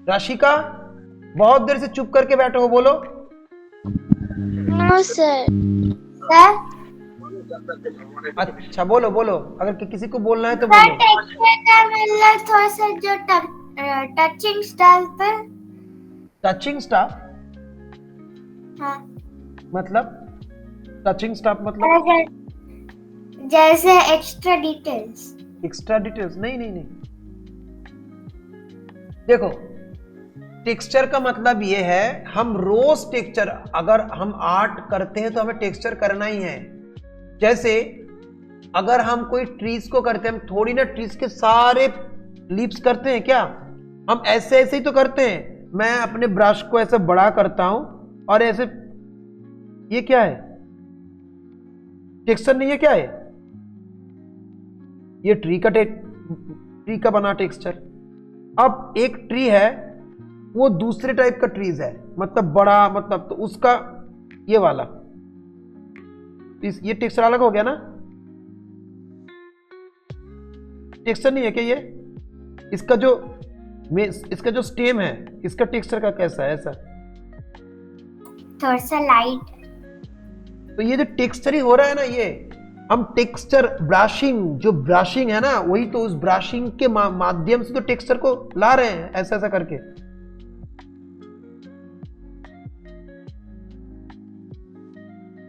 राशिका, बहुत देर से चुप करके बैठे हो, बोलो। No sir. अच्छा बोलो, अगर किसी को बोलना है तो बोलो। टेक्सचर का मतलब थोड़ा सा जो टचिंग स्टाइल पे। टचिंग स्टाफ हाँ, मतलब टचिंग स्टाफ मतलब जैसे एक्स्ट्रा डिटेल्स नहीं। देखो, टेक्सचर का मतलब ये है, हम रोज टेक्सचर, अगर हम आर्ट करते हैं तो हमें टेक्सचर करना ही है। जैसे अगर हम कोई ट्रीज को करते हैं, हम थोड़ी ना ट्रीज के सारे लीव्स करते हैं क्या? हम ऐसे ही तो करते हैं। मैं अपने ब्रश को ऐसे बड़ा करता हूं और ऐसे, ये क्या है? टेक्सचर नहीं है, क्या है ये? ट्री का बना टेक्सचर। अब एक ट्री है, वो दूसरे टाइप का ट्रीज है, मतलब बड़ा, मतलब तो उसका ये वाला, ये टेक्सचर अलग हो गया ना? टेक्सचर नहीं है क्या ये? इसका जो स्टेम है, इसका टेक्सचर का कैसा है? ऐसा थोड़ा सा लाइट। तो ये जो टेक्सचर ही हो रहा है ना, ये हम टेक्सचर ब्रशिंग है ना, वही तो उस ब्रशिंग के माध्यम से तो टेक्सचर को ला रहे हैं, ऐसा करके।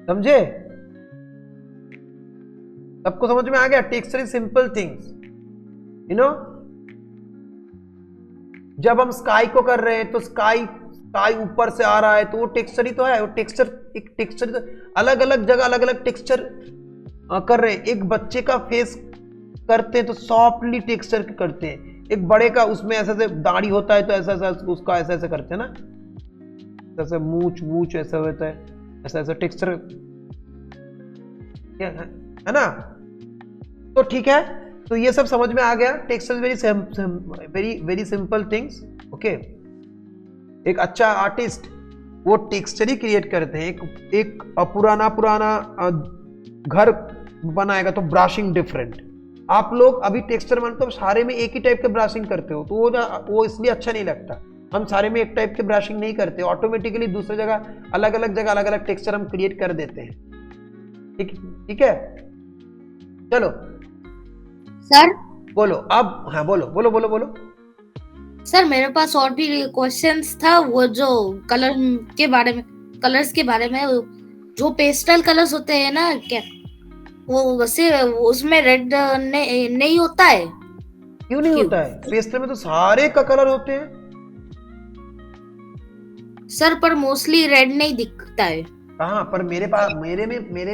समझे? सबको समझ में आ गया? Texture is simple things, you know. जब हम स्काई को कर रहे हैं तो स्काई ऊपर से आ रहा है, तो वो टेक्सचर ही तो है। वो टेक्सचर अलग अलग जगह अलग अलग टेक्सचर कर रहे हैं। एक बच्चे का फेस करते हैं तो सॉफ्टली टेक्सचर करते हैं, एक बड़े का उसमें ऐसा ऐसे दाढ़ी होता है तो ऐसा ऐसा उसका ऐसा ऐसा करते हैं ना, जैसे मूछ मूछ ऐसा होता है, ऐसा ऐसा टेक्सचर है ना। तो ठीक है, तो ये सब समझ में आ गया। Texture very very simple things. Okay, एक अच्छा आर्टिस्ट वो टेक्सचर ही क्रिएट करते हैं। एक पुराना घर बनाएगा तो ब्रशिंग डिफरेंट। आप लोग अभी टेक्सचर मतलब सारे में एक ही टाइप के ब्रशिंग करते हो, तो वो इसलिए अच्छा नहीं लगता। हम सारे में एक टाइप के ब्रशिंग नहीं करते, ऑटोमेटिकली दूसरी जगह अलग अलग टेक्सचर हम क्रिएट कर देते हैं। ठीक है, चलो सर बोलो अब। हाँ बोलो। सर मेरे पास और भी क्वेश्चंस था, वो जो कलर्स के बारे में, जो पेस्टल कलर्स होते हैं ना, क्या वो वैसे उसमें रेड नहीं होता है? क्यों नहीं होता है? पेस्टल में तो सारे का कलर होते हैं सर, पर मोस्टली रेड नहीं दिखता है। कहाँ पर? मेरे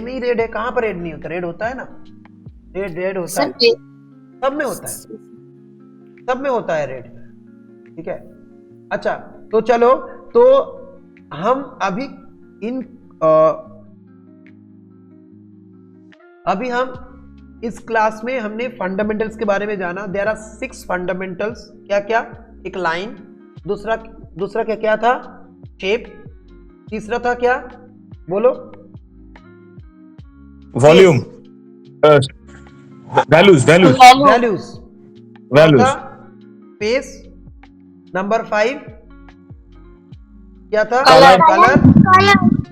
में ही रेड है। कहाँ पर रेड नहीं होता? रेड होता है ना, रेड होता है, सब में होता है, सब में होता है रेड। ठीक है, अच्छा तो चलो, तो हम अभी हम इस क्लास में हमने फंडामेंटल्स के बारे में जाना। There are 6 fundamentals. क्या क्या? एक लाइन, दूसरा क्या था? शेप। तीसरा था क्या? बोलो। Volume, values. स्पेस। नंबर 5 क्या था? Colour.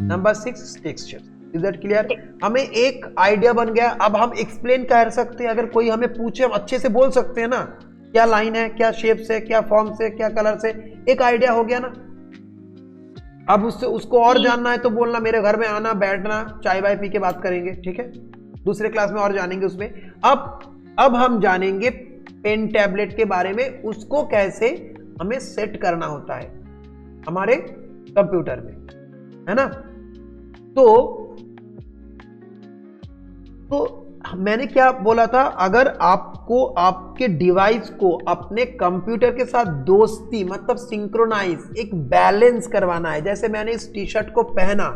Number 6 texture. Is that clear? हमें एक आइडिया बन गया। अब हम एक्सप्लेन कर सकते हैं। अगर कोई हमें पूछे हम अच्छे से बोल सकते हैं ना, क्या लाइन है, क्या शेप से, क्या फॉर्म से, क्या कलर से। एक आइडिया हो गया ना। अब उसको और जानना है तो बोलना, मेरे घर में आना, बैठना, चाय वाय पी के बात करेंगे। ठीक है, दूसरे क्लास में और जानेंगे उसमें। अब हम जानेंगे पेन टैबलेट के बारे में, उसको कैसे हमें सेट करना होता है हमारे कंप्यूटर में, है ना। तो मैंने क्या बोला था? अगर आपको आपके डिवाइस को अपने कंप्यूटर के साथ दोस्ती मतलब सिंक्रोनाइज, एक बैलेंस करवाना है। जैसे मैंने इस टी शर्ट को पहना,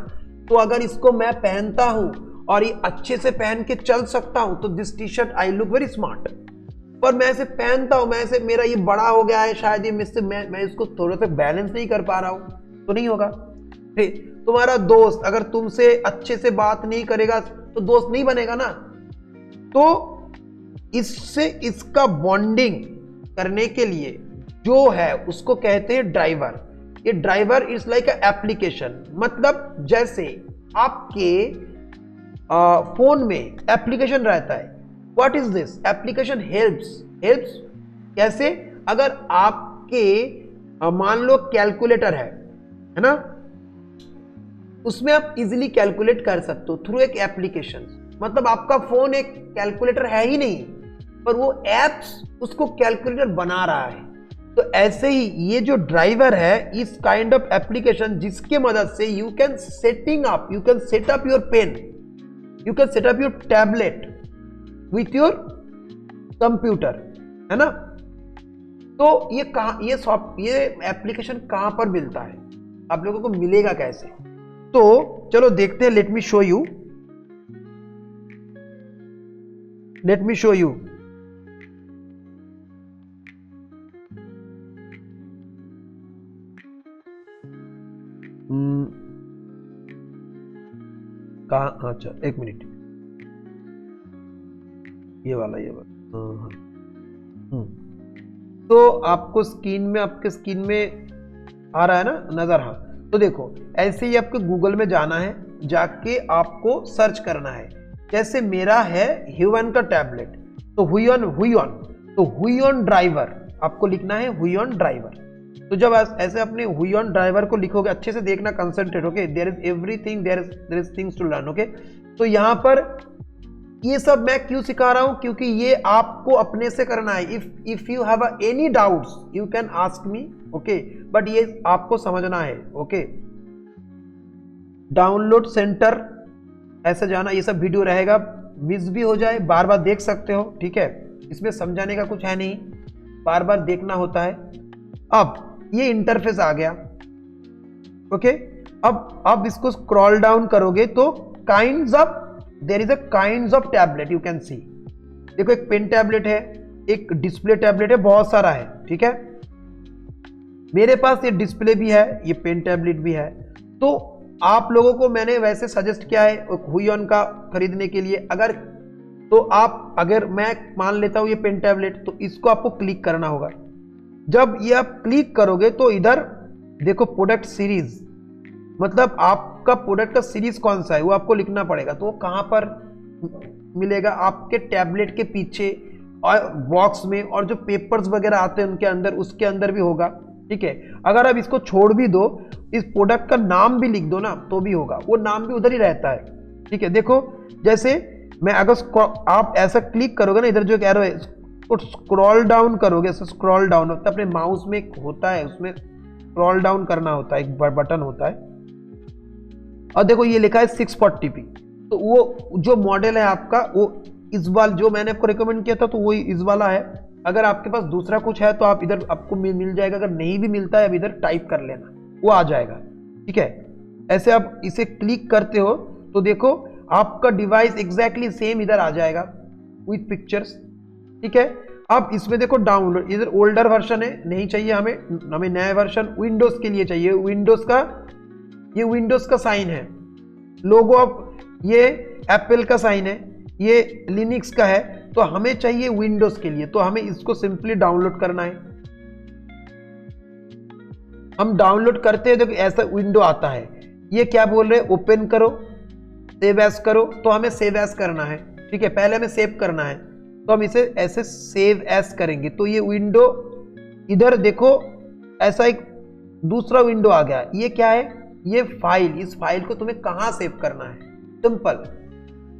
तो अगर इसको मैं पहनता हूं और ये अच्छे से पहन के चल सकता हूं, तो this T shirt I look very smart. पर मैं इसे पहनता हूं, मेरा ये बड़ा हो गया है, शायद ये मैं इसको थोड़ा सा बैलेंस नहीं कर पा रहा हूं, तो नहीं होगा। फिर तुम्हारा दोस्त अगर तुमसे अच्छे से बात नहीं करेगा तो दोस्त नहीं बनेगा ना। तो इससे इसका बॉन्डिंग करने के लिए जो है उसको कहते हैं ड्राइवर। ये driver is like a application. मतलब जैसे आपके फोन में एप्लीकेशन रहता है। What is this application? Helps कैसे? अगर आपके मान लो कैलकुलेटर है ना, उसमें आप इजीली कैलकुलेट कर सकते हो थ्रू एक एप्लीकेशन। मतलब आपका फोन एक कैलकुलेटर है ही नहीं, पर वो एप्स उसको कैलकुलेटर बना रहा है। तो ऐसे ही ये जो ड्राइवर है, इस काइंड ऑफ एप्लीकेशन, जिसके मदद से you can set up your pen, you can set up your tablet with your computer, है ना। तो ये एप्लीकेशन कहां पर मिलता है, आप लोगों को मिलेगा कैसे? तो चलो देखते हैं। Let me show you. कहा? अच्छा एक मिनट, ये वाला हाँ। तो आपको आपके स्क्रीन में आ रहा है ना, नजर? हाँ। तो देखो, ऐसे ही आपको गूगल में जाना है, जाके आपको सर्च करना है। जैसे मेरा है ह्यूवन का टैबलेट, तो हुइयन ड्राइवर आपको लिखना है, हुइयन ड्राइवर। तो जब ऐसे अपने हुइयन ड्राइवर को लिखोगे, अच्छे से देखना, concentrate. Okay, there is everything, there is things to learn. Okay, तो यहां पर ये सब मैं क्यों सिखा रहा हूं? क्योंकि ये आपको अपने से करना है। If you have any doubts you can ask me. Okay, but ये आपको समझना है। ओके, डाउनलोड सेंटर ऐसे जाना, ये सब वीडियो रहेगा, मिस भी हो जाए बार बार देख सकते हो। ठीक है, इसमें समझाने का कुछ है नहीं। बार बार देखना होता है। अब ये इंटरफेस आ गया, ओके। अब इसको स्क्रॉल डाउन करोगे तो kinds of, there is a kinds of tablet you can see. देखो एक पेन टैबलेट है, एक डिस्प्ले टैबलेट है, बहुत सारा है, ठीक है। मेरे पास ये डिस्प्ले भी है, ये पेन टैबलेट भी है। तो आप लोगों को मैंने वैसे सजेस्ट किया है हुइयन का खरीदने के लिए। अगर मैं मान लेता हूं ये पेन टैबलेट, तो इसको आपको क्लिक करना होगा। जब ये आप क्लिक करोगे तो इधर देखो प्रोडक्ट सीरीज, मतलब आपका प्रोडक्ट का सीरीज कौन सा है वो आपको लिखना पड़ेगा। तो वो कहां पर मिलेगा? आपके टैबलेट के पीछे और बॉक्स में, और जो पेपर्स वगैरह आते हैं उनके अंदर, उसके अंदर भी होगा, ठीक है। अगर आप इसको छोड़ भी दो, इस प्रोडक्ट का नाम भी लिख दो ना, तो भी होगा, वो नाम भी उधर ही रहता है, ठीक है। देखो जैसे मैं अगर आप ऐसा क्लिक करोगे ना, इधर जो एक एरो है उसको स्क्रॉल डाउन करोगे, स्क्रॉल डाउन होता है, अपने माउस में होता है, उसमें स्क्रॉल डाउन करना होता है, एक बटन होता है। और देखो ये लिखा है 640p, तो वो जो मॉडल है आपका वो इस वाला जो मैंने आपको रिकमेंड किया था, तो वो इस वाला है। अगर आपके पास दूसरा कुछ है तो आप इधर आपको मिल जाएगा, अगर नहीं भी मिलता है अब इधर टाइप कर लेना, वो आ जाएगा, ठीक है। ऐसे आप इसे क्लिक करते हो तो देखो आपका डिवाइस एग्जैक्टली सेम इधर आ जाएगा विथ पिक्चर्स, ठीक है। अब इसमें देखो डाउनलोड, इधर ओल्डर वर्जन है, नहीं चाहिए हमें नया वर्जन विंडोज के लिए चाहिए। ये विंडोज का साइन है, लोगो ऑफ ये एप्पल का साइन है, ये लिनक्स का है, तो हमें चाहिए विंडोज के लिए। तो हमें इसको सिंपली डाउनलोड करना है। हम डाउनलोड करते हैं, देखो ऐसा विंडो आता है। ये क्या बोल रहे हैं? ओपन करो, सेव एज करो, तो हमें सेव एज करना है, ठीक है। पहले हमें सेव करना है, तो हम इसे ऐसे सेव एज करेंगे। तो ये विंडो इधर देखो ऐसा एक दूसरा विंडो आ गया। ये क्या है? ये फाइल, इस फाइल को तुम्हें कहां सेव करना है? सिंपल,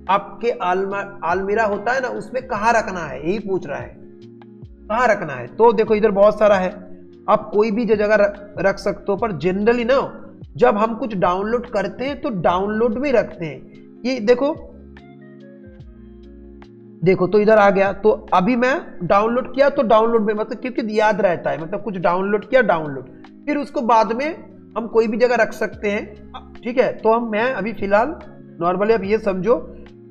आपके अलमीरा होता है ना, उसमें कहां रखना है, यही पूछ रहा है, कहां रखना है। तो देखो इधर बहुत सारा है, आप कोई भी जगह रख सकते हो, पर जनरली ना जब हम कुछ डाउनलोड करते हैं तो डाउनलोड में रखते हैं। ये देखो तो इधर आ गया। तो अभी मैं डाउनलोड किया तो डाउनलोड में, मतलब क्योंकि याद रहता है, मतलब कुछ डाउनलोड किया, डाउनलोड, फिर उसको बाद में हम कोई भी जगह रख सकते हैं, ठीक है। तो मैं अभी फिलहाल नॉर्मली, अब ये समझो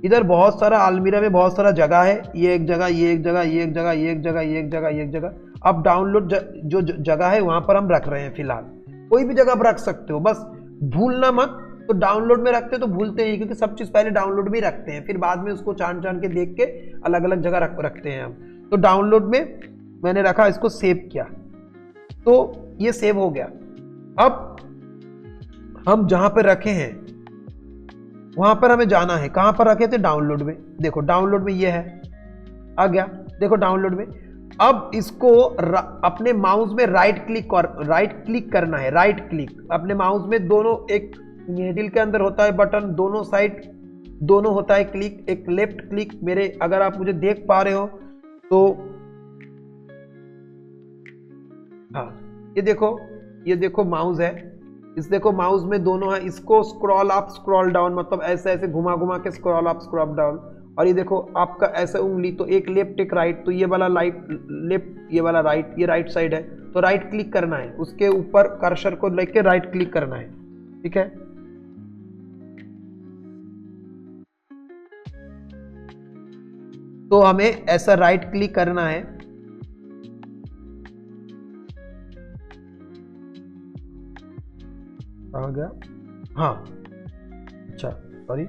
इधर बहुत सारा अलमीरा में बहुत सारा जगह है, ये एक जगह, ये एक जगह, ये एक जगह, ये एक जगह, ये एक जगह, ये एक जगह। अब डाउनलोड जो जगह है वहां पर हम रख रहे हैं फिलहाल। कोई भी जगह पर रख सकते हो, बस भूलना मत। तो डाउनलोड में रखते तो भूलते हैं, क्योंकि सब चीज पहले डाउनलोड में रखते हैं, फिर बाद में उसको छान के देख के अलग अलग जगह रखते हैं हम। तो डाउनलोड में मैंने रखा, इसको सेव किया, तो ये सेव हो गया। अब हम जहां पर रखे हैं वहां पर हमें जाना है। कहां पर रखे थे? डाउनलोड में। देखो डाउनलोड में ये है, आ गया, देखो डाउनलोड में। अब इसको अपने माउस में राइट क्लिक करना है, राइट क्लिक अपने माउस में, दोनों, एक हैंडल के अंदर होता है बटन, दोनों साइड दोनों होता है क्लिक, एक लेफ्ट क्लिक मेरे, अगर आप मुझे देख पा रहे हो तो हाँ, ये देखो माउस है, इस देखो माउस में दोनों है। इसको स्क्रॉल अप स्क्रॉल डाउन, मतलब ऐसे ऐसे घुमा के स्क्रॉल अप स्क्रॉल डाउन। और ये देखो आपका ऐसा उंगली, तो एक लेफ्ट एक राइट, तो ये वाला लेफ्ट, ये वाला राइट, ये राइट साइड है, तो राइट क्लिक करना है, उसके ऊपर कर्सर को लेके राइट क्लिक करना है, ठीक है। तो हमें ऐसा राइट क्लिक करना है। आ गया, हाँ, अच्छा सॉरी,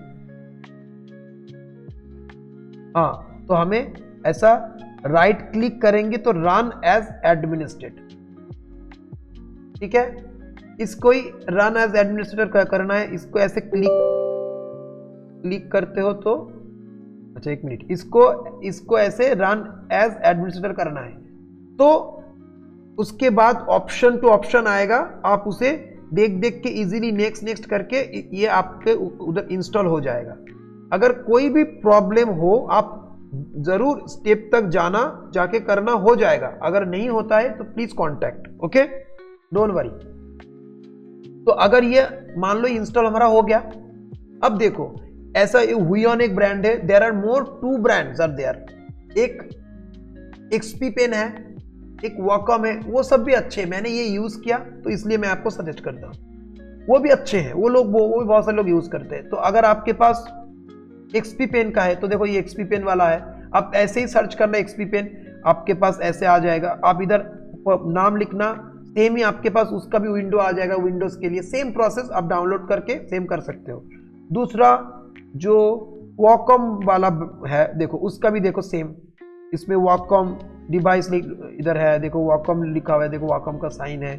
हाँ, तो हमें ऐसा राइट क्लिक करेंगे तो रन एज एडमिनिस्ट्रेटर, ठीक है। इसको ही रन एज एडमिनिस्ट्रेटर करना है। इसको ऐसे क्लिक करते हो तो, अच्छा एक मिनट, इसको ऐसे रन एज एडमिनिस्ट्रेटर करना है। तो उसके बाद ऑप्शन टू ऑप्शन आएगा, आप उसे देख के इजीली नेक्स्ट करके ये आपके उधर इंस्टॉल हो जाएगा। अगर कोई भी प्रॉब्लम हो आप जरूर स्टेप तक जाके करना, हो जाएगा। अगर नहीं होता है तो please contact, okay, don't worry. तो अगर ये मान लो इंस्टॉल हमारा हो गया, अब देखो ऐसा हुइयन एक ब्रांड है, there are more 2 brands are there. एक XP पेन है, एक वॉकम है, वो सब भी अच्छे हैं। मैंने ये यूज किया तो इसलिए मैं आपको सजेस्ट करता हूँ। वो भी अच्छे हैं, वो भी बहुत सारे लोग यूज करते हैं। तो अगर आपके पास XP पेन का है तो देखो ये XP पेन वाला है, आप ऐसे ही सर्च करना XP पेन, आपके पास ऐसे आ जाएगा। आप इधर नाम लिखना, सेम ही आपके पास उसका भी विंडो आ जाएगा। विंडोज के लिए सेम प्रोसेस, आप डाउनलोड करके सेम कर सकते हो। दूसरा जो वॉकम वाला है देखो, उसका भी देखो सेम, इसमें वॉकम डिवाइस इधर है, देखो वॉकम लिखा हुआ है, देखो वॉकम का साइन है।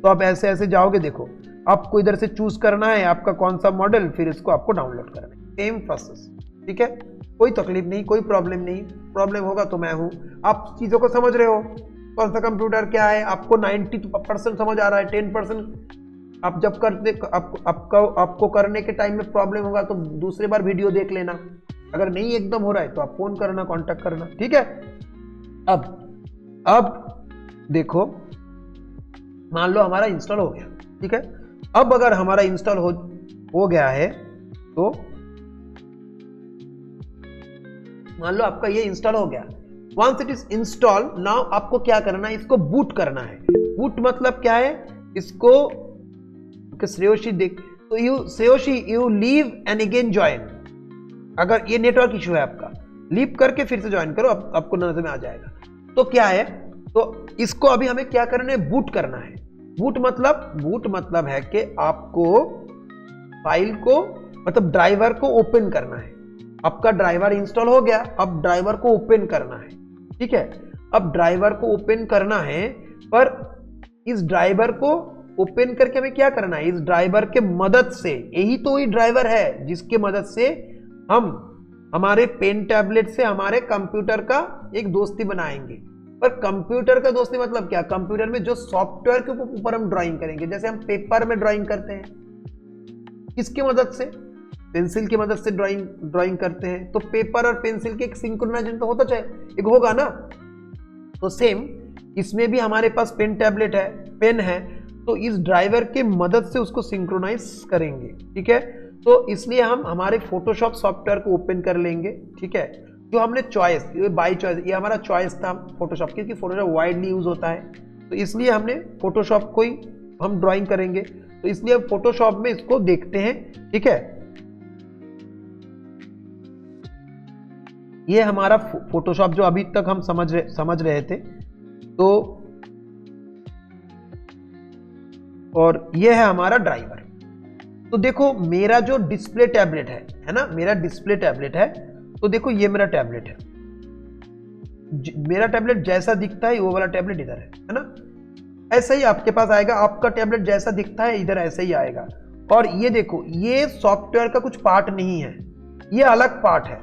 तो आप ऐसे ऐसे जाओगे, देखो आपको इधर से चूज करना है आपका कौन सा मॉडल, फिर इसको आपको डाउनलोड करना है। सेम प्रोसेस, ठीक है, कोई तकलीफ नहीं, कोई प्रॉब्लम नहीं। प्रॉब्लम होगा तो मैं हूं। आप चीजों को समझ रहे हो, कौन सा कंप्यूटर क्या है, आपको 90% समझ आ रहा है, 10% आप जब करते आपको करने के टाइम में प्रॉब्लम होगा तो दूसरे बार वीडियो देख लेना। अगर नहीं एकदम हो रहा है तो आप फोन करना, कांटेक्ट करना, ठीक है। अब देखो, मान लो हमारा इंस्टॉल हो गया, ठीक है। अब अगर हमारा इंस्टॉल हो गया है तो मान लो आपका ये इंस्टॉल हो गया। Once it is install, now आपको क्या करना है, इसको बूट करना है। बूट मतलब क्या है, इसको श्रेयोशी देख तो Shreyoshi you leave and again join. अगर ये नेटवर्क इशू है आपका, लीव करके फिर से ज्वाइन करो, आपको नजर में आ जाएगा। तो क्या है, तो इसको अभी हमें क्या करना है, बूट करना है। बूट मतलब है कि आपको फाइल को, मतलब ड्राइवर को ओपन करना है। आपका ड्राइवर इंस्टॉल हो गया, अब ड्राइवर को ओपन करना है, ठीक है। अब ड्राइवर को ओपन करना है, पर इस ड्राइवर को ओपन करके हमें क्या करना है, इस ड्राइवर के मदद से, यही तो वही ड्राइवर है जिसके मदद से हम हमारे पेन टैबलेट से हमारे कंप्यूटर का एक दोस्ती बनाएंगे। पर कंप्यूटर का दोस्ती मतलब क्या, कंप्यूटर में जो सॉफ्टवेयर के ऊपर हम ड्राइंग करेंगे। जैसे हम पेपर में ड्राइंग करते हैं, किसकी मदद से, पेंसिल की मदद से ड्राइंग करते हैं। तो पेपर और पेंसिल के एक सिंक्रोनाइजेशन तो होता चाहिए, एक होगा ना। तो सेम इसमें भी हमारे पास पेन टैबलेट है, पेन है, तो इस ड्राइवर के मदद से उसको सिंक्रोनाइज करेंगे, ठीक है। तो इसलिए हम हमारे फोटोशॉप सॉफ्टवेयर को ओपन कर लेंगे, ठीक है। जो हमने चॉइस, ये बाय चॉइस, ये हमारा चॉइस था फोटोशॉप, क्योंकि फोटोशॉप वाइडली यूज होता है, तो इसलिए हमने फोटोशॉप को ही हम ड्राइंग करेंगे। तो इसलिए अब फोटोशॉप में इसको देखते हैं, ठीक है। ये हमारा फोटोशॉप जो अभी तक हम समझ रहे थे, तो और ये है हमारा ड्राइवर। तो देखो मेरा जो डिस्प्ले टैबलेट है ना, मेरा डिस्प्ले टैबलेट है। तो देखो ये मेरा टैबलेट है, मेरा टैबलेट जैसा दिखता है वो वाला टैबलेट इधर है ना। ऐसा ही आपके पास आएगा, आपका टैबलेट जैसा दिखता है इधर ऐसे ही आएगा। और ये देखो, ये सॉफ्टवेयर का कुछ पार्ट नहीं है, ये अलग पार्ट है।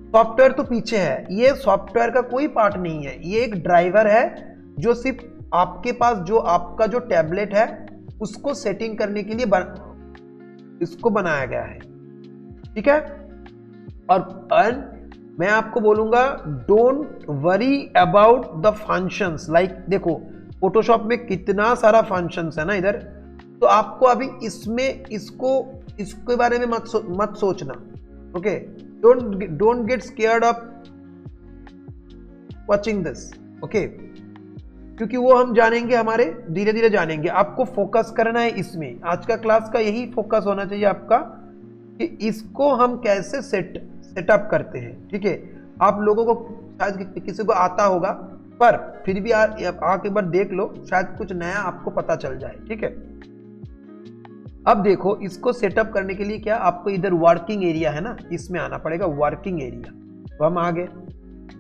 सॉफ्टवेयर तो पीछे है, ये सॉफ्टवेयर का कोई पार्ट नहीं है, ये एक ड्राइवर है जो सिर्फ आपके पास जो आपका जो टैबलेट है उसको सेटिंग करने के लिए इसको बनाया गया है, ठीक है। और मैं आपको बोलूंगा, don't worry about the functions. Like देखो फोटोशॉप में कितना सारा फंक्शंस है ना इधर, तो आपको अभी इसमें इसके बारे में मत सोचना, okay. Don't get scared of watching this, okay, क्योंकि वो हम जानेंगे, हमारे धीरे धीरे जानेंगे। आपको फोकस करना है इसमें। आज का क्लास का यही फोकस होना चाहिए आपका, कि इसको हम कैसे सेटअप करते हैं, ठीक है। आप लोगों को शायद किसी को आता होगा, पर फिर भी आके एक बार देख लो, शायद कुछ नया आपको पता चल जाए, ठीक है। अब देखो, इसको सेटअप करने के लिए क्या, आपको इधर वर्किंग एरिया है ना, इसमें आना पड़ेगा, वर्किंग एरिया। तो हम आ गए।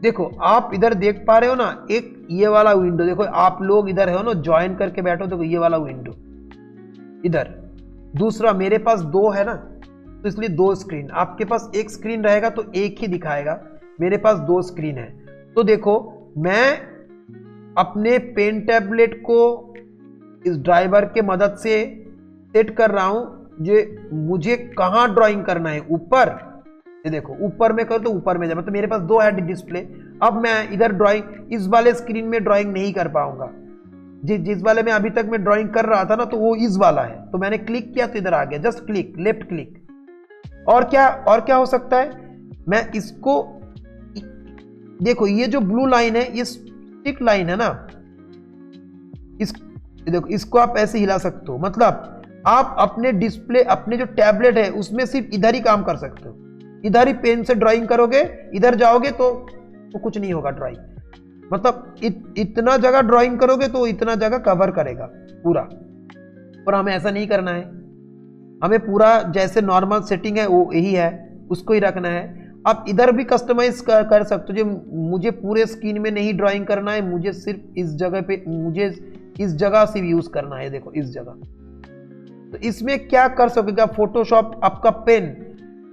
देखो आप इधर देख पा रहे हो ना, एक ये वाला विंडो, देखो आप लोग इधर हो ना, ज्वाइन करके बैठो, देखो ये वाला विंडो इधर। दूसरा मेरे पास दो है ना, तो इसलिए दो स्क्रीन। आपके पास एक स्क्रीन रहेगा तो एक ही दिखाएगा, मेरे पास दो स्क्रीन है। तो देखो मैं अपने पेन टैबलेट को इस ड्राइवर के मदद से सेट कर रहा हूं, मुझे कहां ड्राइंग करना है, ऊपर। ये देखो ऊपर में करो तो ऊपर में जाए, मतलब मेरे पास दो है डिस्प्ले। अब मैं इधर ड्राइंग, इस वाले स्क्रीन में ड्राइंग नहीं कर पाऊंगा। जिस वाले में अभी तक मैं ड्राइंग कर रहा था ना, तो वो इस वाला है, तो मैंने क्लिक किया तो इधर आ गया, जस्ट क्लिक, लेफ्ट क्लिक। और क्या हो सकता है, मैं इसको देखो, ये जो ब्लू लाइन है, ये स्टिक लाइन है ना, देखो इसको आप ऐसे हिला सकते हो, मतलब आप अपने डिस्प्ले, अपने जो टैबलेट है उसमें सिर्फ इधर ही काम कर सकते हो, इधर ही पेन से ड्राइंग करोगे, इधर जाओगे तो कुछ नहीं होगा ड्राइंग, मतलब इतना जगह ड्राइंग करोगे तो इतना जगह कवर करेगा पूरा। पर हमें ऐसा नहीं करना है, हमें पूरा जैसे नॉर्मल सेटिंग है वो यही है, उसको ही रखना है। आप इधर भी कस्टमाइज कर सकते हो, जो मुझे पूरे स्क्रीन में नहीं ड्राइंग करना है, मुझे सिर्फ इस जगह पे, मुझे इस जगह से यूज करना है, देखो इस जगह। तो इसमें क्या कर सकोगे, फोटोशॉप आपका पेन,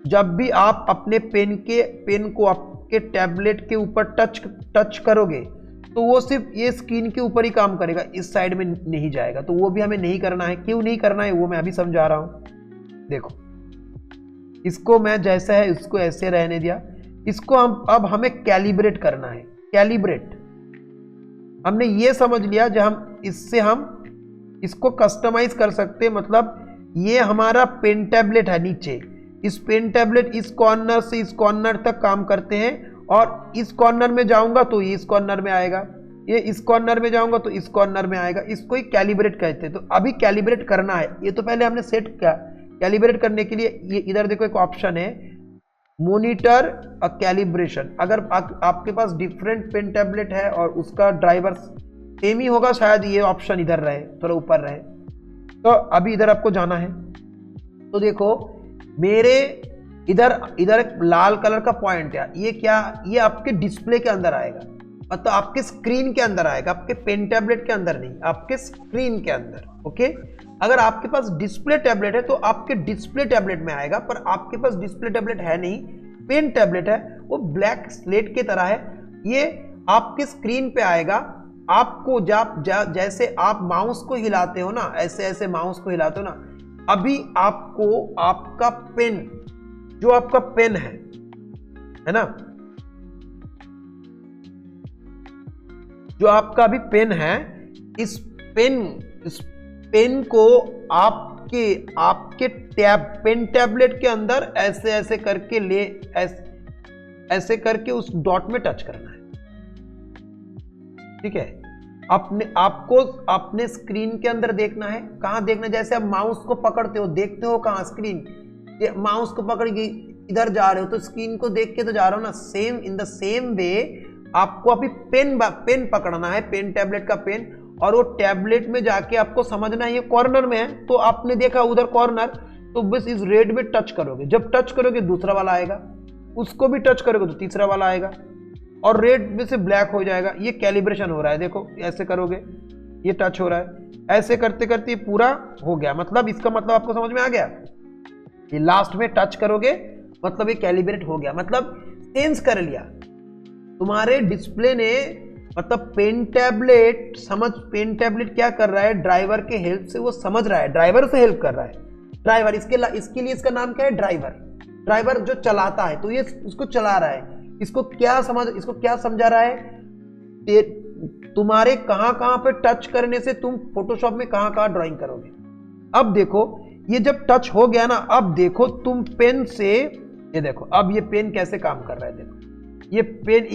जब भी आप अपने पेन को आपके टैबलेट के ऊपर टच करोगे तो वो सिर्फ ये स्क्रीन के ऊपर ही काम करेगा, इस साइड में नहीं जाएगा। तो वो भी हमें नहीं करना है। क्यों नहीं करना है वो मैं अभी समझा रहा हूं। देखो इसको मैं जैसा है इसको ऐसे रहने दिया, इसको अब हमें कैलिब्रेट करना है। कैलिब्रेट हमने ये समझ लिया, जो हम इसको कस्टमाइज कर सकते हैं। मतलब ये हमारा पेन टैबलेट है नीचे, इस पेन टैबलेट इस कॉर्नर से इस कॉर्नर तक काम करते हैं, और इस कॉर्नर में जाऊंगा तो ये इस कॉर्नर में आएगा, ये इस कॉर्नर में जाऊंगा तो इस कॉर्नर में आएगा। इसको ही कैलिब्रेट कहते हैं। तो अभी कैलिब्रेट करना है, ये तो पहले हमने सेट किया। कैलिब्रेट करने के लिए ये इधर देखो एक ऑप्शन है, मॉनिटर अ कैलिब्रेशन। अगर आपके पास डिफरेंट पेन टैबलेट है और उसका ड्राइवर सेम ही होगा, शायद ये ऑप्शन इधर रहे, थोड़ा ऊपर रहे। तो अभी इधर आपको जाना है, तो देखो मेरे इधर एक लाल कलर का पॉइंट है, ये क्या, ये आपके डिस्प्ले के अंदर आएगा, मतलब आपके स्क्रीन के अंदर आएगा, आपके पेन टैबलेट के अंदर नहीं, आपके स्क्रीन के अंदर। ओके, अगर आपके पास डिस्प्ले टैबलेट है तो आपके डिस्प्ले टैबलेट में आएगा, पर आपके पास डिस्प्ले टैबलेट है नहीं, पेन टैबलेट है, वो ब्लैक स्लेट की तरह है, ये आपके स्क्रीन पे आएगा। आपको जैसे आप माउस को हिलाते हो ना, ऐसे ऐसे माउस को हिलाते हो ना, अभी आपको आपका पेन, जो आपका पेन है ना, जो आपका अभी पेन है, इस पेन को आपके पेन टैबलेट के अंदर ऐसे ऐसे करके ऐसे करके उस डॉट में टच करना है। ठीक है, आपको अपने स्क्रीन के अंदर देखना है। कहां देखना है, जैसे आप माउस को पकड़ते हो, देखते हो कहां, स्क्रीन, माउस को पकड़ के इधर जा रहे हो तो स्क्रीन को देख के तो जा रहे हो ना। Same in the same way आपको अभी पेन पकड़ना है, पेन टैबलेट का पेन, और वो टैबलेट में जाके आपको समझना है ये कॉर्नर में है, तो आपने देखा उधर कॉर्नर, तो बस इस रेड में टच करोगे। जब टच करोगे दूसरा वाला आएगा, उसको भी टच करोगे तो तीसरा वाला आएगा, और रेड में से ब्लैक हो जाएगा। ये कैलिब्रेशन हो रहा है, देखो ऐसे करोगे ये टच हो रहा है, ऐसे करते करते ये पूरा हो गया। मतलब इसका मतलब आपको समझ में आ गया, ये लास्ट में टच करोगे मतलब ये कैलिब्रेट हो गया, मतलब सेंस कर लिया तुम्हारे डिस्प्ले ने। मतलब पेन टैबलेट क्या कर रहा है, ड्राइवर के हेल्प से वो समझ रहा है, ड्राइवर से हेल्प कर रहा है। ड्राइवर इसके लिए इसका नाम क्या है, ड्राइवर जो चलाता है, तो ये उसको चला रहा है। इसको क्या समझा रहा है, तुम्हारे कहां पे टच करने से तुम फोटोशॉप में कहां ड्राइंग करोगे। अब देखो ये जब टच हो गया ना, अब देखो तुम पेन से, ये देखो अब ये पेन कैसे काम कर रहा है। देखो ये पेन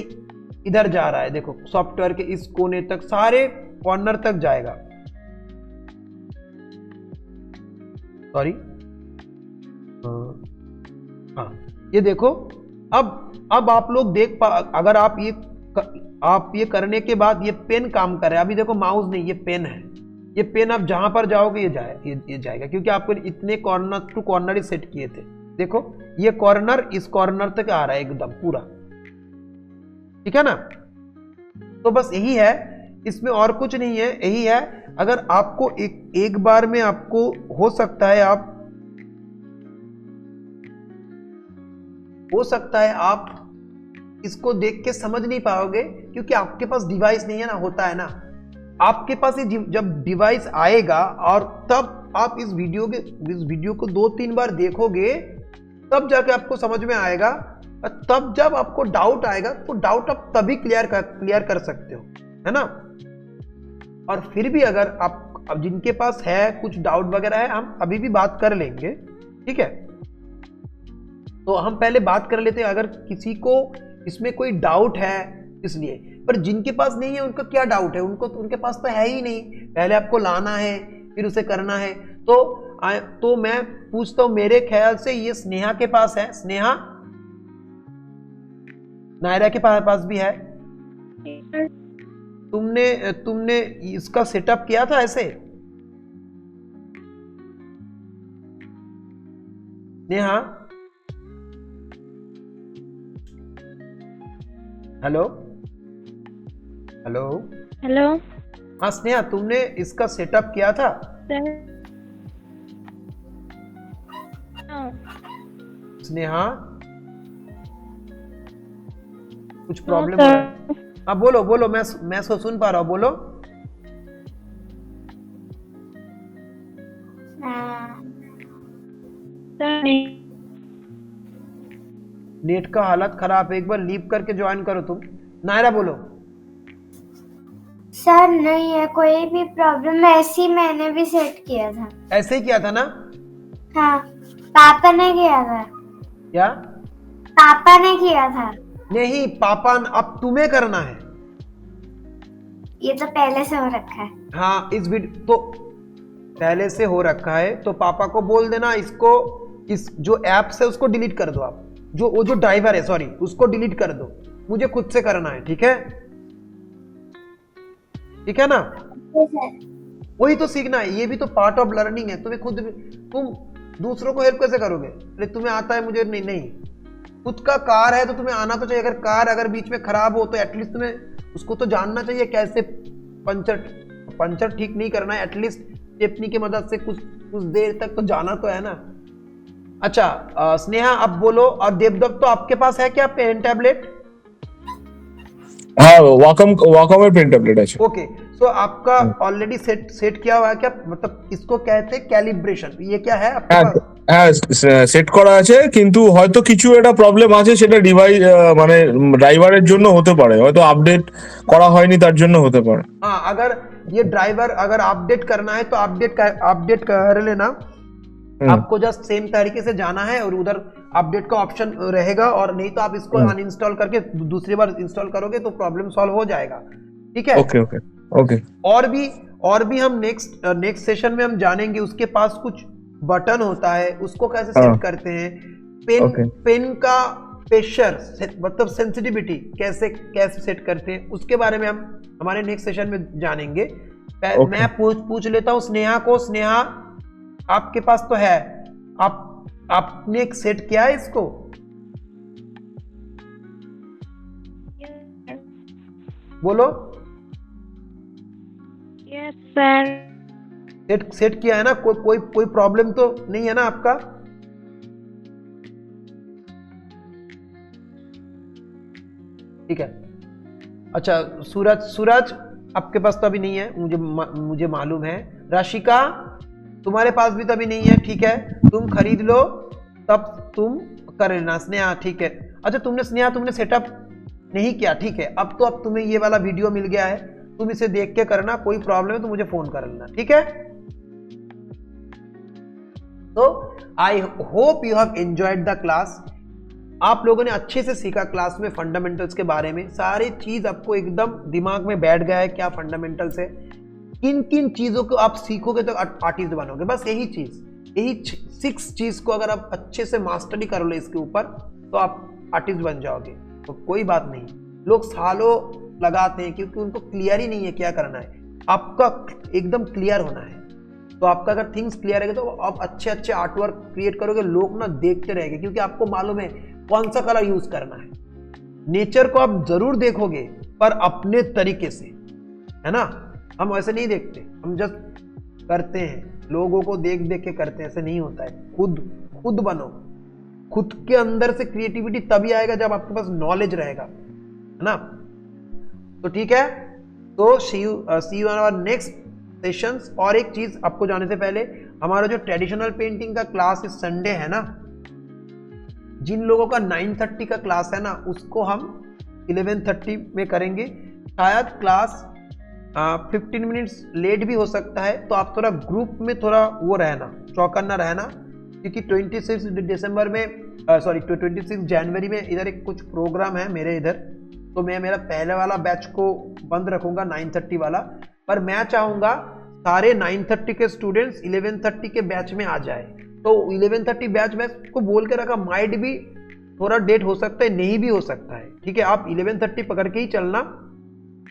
इधर जा रहा है, देखो सॉफ्टवेयर के इस कोने तक, सारे कॉर्नर तक जाएगा। सॉरी, हाँ ये देखो। अब आप लोग अगर आप ये करने के बाद ये पेन काम कर रहा है। अभी देखो माउस नहीं, ये पेन है, ये पेन आप जहां पर जाओगे ये जाएगा, क्योंकि आपको इतने कॉर्नर टू कॉर्नर ही सेट किए थे। देखो ये कॉर्नर इस कॉर्नर तक आ रहा है एकदम पूरा, ठीक है ना। तो बस यही है, इसमें और कुछ नहीं है, यही है। अगर आपको एक बार में आपको हो सकता है आप इसको देख के समझ नहीं पाओगे, क्योंकि आपके पास डिवाइस नहीं है ना, होता है ना। आपके पास जब डिवाइस आएगा और तब आप इस वीडियो को 2-3 बार देखोगे, तब जाके आपको समझ में आएगा। तब जब आपको डाउट आएगा तो डाउट आप तभी क्लियर कर सकते हो, है ना। और फिर भी अगर आप, अब जिनके पास है कुछ डाउट वगैरह है, हम अभी भी बात कर लेंगे, ठीक है। तो हम पहले बात कर लेते हैं, अगर किसी को इसमें कोई डाउट है, इसलिए पर जिनके पास नहीं है उनका क्या डाउट है, उनको उनके पास तो है ही नहीं, पहले आपको लाना है फिर उसे करना है। तो मैं पूछता हूं, मेरे ख्याल से ये स्नेहा के पास है। स्नेहा, नायरा के पास भी है। तुमने इसका सेटअप किया था ऐसे? नेहा, हेलो हेलो हेलो हाँ स्नेहा, तुमने इसका सेटअप किया था? सर। स्नेहा, कुछ प्रॉब्लम हो रहा है? हाँ बोलो बोलो, मैं सुन पा रहा हूँ, बोलो। नेट का हालत खराब है, एक बार लीव करके ज्वाइन करो तुम। नायरा बोलो। सर नहीं है कोई भी प्रॉब्लम, ऐसे ही मैंने भी सेट किया था। ऐसे ही किया था ना? हाँ, पापा ने किया था। क्या? पापा ने किया था। नहीं पापा, अब तुम्हें करना है। ये तो पहले से हो रखा है। हाँ, इस वीडियो तो पहले से हो रखा है, तो पापा को बोल देना इसको, इस जो ऐप्स है उसको डिलीट कर दो आप, वो जो ड्राइवर है सॉरी उसको डिलीट कर दो, मुझे खुद से करना है। ठीक है, ठीक है ना? वही तो सीखना है, ये भी तो पार्ट ऑफ लर्निंग है। तुम्हें खुद, तुम दूसरों को हेल्प कैसे करोगे? अरे तुम्हें आता है, मुझे नहीं। खुद का कार है तो तुम्हें आना तो चाहिए। अगर कार अगर बीच में खराब हो तो एटलीस्ट तुम्हें उसको तो जानना चाहिए कैसे पंचर ठीक नहीं करना है, एटलीस्ट टेपनी की मदद से कुछ देर तक तो जाना तो है ना। अच्छा स्नेहा अब बोलो। और देवदत्त, तो आपके पास है क्या पेन टैबलेट? हाँ, वाकम में पेन टैबलेट है। ओके, सो आपका ऑलरेडी सेट किया हुआ है क्या? मतलब इसको कहते हैं कैलिब्रेशन, ये क्या है आपके पास? হ্যাঁ সেট করা আছে, কিন্তু হয়তো কিছু একটা প্রবলেম আছে, সেটা ডিভাইস মানে ড্রাইভারের জন্য হতে পারে, হয়তো আপডেট করা হয়নি তার জন্য হতে পারে। हाँ, अगर ये ड्राइवर अगर अपडेट करना है तो अपडेट कर लेना। आपको जस्ट सेम तरीके से जाना है और उधर अपडेट का ऑप्शन रहेगा, और नहीं तो आप इसको अनइंस्टॉल करके दूसरी बार इंस्टॉल करोगे तो प्रॉब्लम सॉल्व हो जाएगा। ठीक है, ओके ओके ओके। और भी हम नेक्स्ट सेशन में हम जानेंगे। उसके पास कुछ बटन होता है, उसको कैसे सेट करते हैं, पेन का प्रेशर मतलब सेंसिटिविटी कैसे सेट करते हैं, उसके बारे में हम हमारे नेक्स्ट सेशन में जानेंगे। मैं पूछ लेता हूँ स्नेहा को। स्नेहा, आपके पास तो है, आपने एक सेट किया है इसको? बोलो। Yes sir. सेट किया है ना? कोई प्रॉब्लम तो नहीं है ना आपका? ठीक है। अच्छा सूरज आपके पास तो अभी नहीं है, मुझे मालूम है। राशिका, तुम्हारे पास भी तो अभी नहीं है। ठीक है, तुम खरीद लो तब तुम कर लेना। स्नेहा, ठीक है। अच्छा तुमने सेटअप नहीं किया, ठीक है। अब तुम्हें ये वाला वीडियो मिल गया है, तुम इसे देख के करना। कोई प्रॉब्लम है तो मुझे फोन कर लेना, ठीक है? तो I hope you have enjoyed the class. आप लोगों ने अच्छे से सीखा क्लास में फंडामेंटल्स के बारे में। सारी चीज आपको एकदम दिमाग में बैठ गया है, क्या फंडामेंटल्स है, किन किन चीजों को आप सीखोगे तो आर्टिस्ट बनोगे। बस यही 6 चीज को अगर आप अच्छे से मास्टरी कर लो इसके ऊपर तो आप आर्टिस्ट बन जाओगे। तो कोई बात नहीं, लोग सालों लगाते हैं क्योंकि उनको क्लियर ही नहीं है क्या करना है। आपका एकदम क्लियर होना है। तो आपका अगर थिंग्स क्लियर है तो आप अच्छे अच्छे आर्ट वर्क क्रिएट करोगे, लोग ना देखते रहेंगे क्योंकि आपको मालूम है कौन सा कलर यूज करना है। नेचर को आप जरूर देखोगे पर अपने तरीके से, है ना? हम वैसे नहीं देखते, हम जस्ट करते हैं, लोगों को देख देख के करते हैं, ऐसे नहीं होता है। खुद बनो, खुद के अंदर से क्रिएटिविटी तभी आएगा जब आपके पास नॉलेज रहेगा, है ना? तो ठीक है, तो see you on our next sessions. और एक चीज आपको जाने से पहले, हमारा जो ट्रेडिशनल पेंटिंग का क्लास इस संडे है ना, जिन लोगों का 9:30 का क्लास है ना, उसको हम 11:30 में करेंगे। शायद क्लास 15 मिनट्स लेट भी हो सकता है, तो आप थोड़ा ग्रुप में थोड़ा वो रहना, चौकन्ना रहना, क्योंकि 26 जनवरी में इधर एक कुछ प्रोग्राम है मेरे इधर, तो मैं मेरा पहले वाला बैच को बंद रखूंगा 9:30 वाला, पर मैं चाहूंगा सारे 9:30 के स्टूडेंट्स 11:30 के बैच में आ जाए। तो 11:30 बैच मैं को बोल के रखा, माइट भी थोड़ा डेट हो सकता है, नहीं भी हो सकता है, ठीक है। आप 11:30 पकड़ के ही चलना,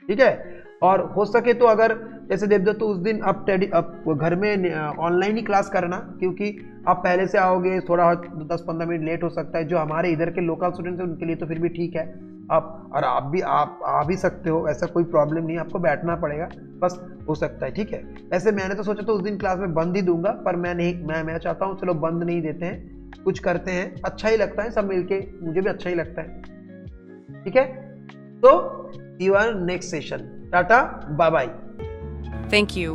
ठीक है। और हो सके तो अगर जैसे देवदत्त, तो उस दिन आप घर में ऑनलाइन ही क्लास करना, क्योंकि आप पहले से आओगे, थोड़ा 10-15 मिनट लेट हो सकता है। जो हमारे इधर के लोकल स्टूडेंट्स हैं उनके लिए तो फिर भी ठीक है, आप आ भी सकते हो, ऐसा कोई प्रॉब्लम नहीं है, आपको बैठना पड़ेगा, बस हो सकता है, ठीक है। वैसे मैंने तो सोचा तो उस दिन क्लास में बंद ही दूंगा, पर मैं चाहता हूँ चलो बंद नहीं देते हैं, कुछ करते हैं, अच्छा ही लगता है सब मिलके, मुझे भी अच्छा ही लगता है, ठीक है। तो see you next session, tata bye bye. Thank you.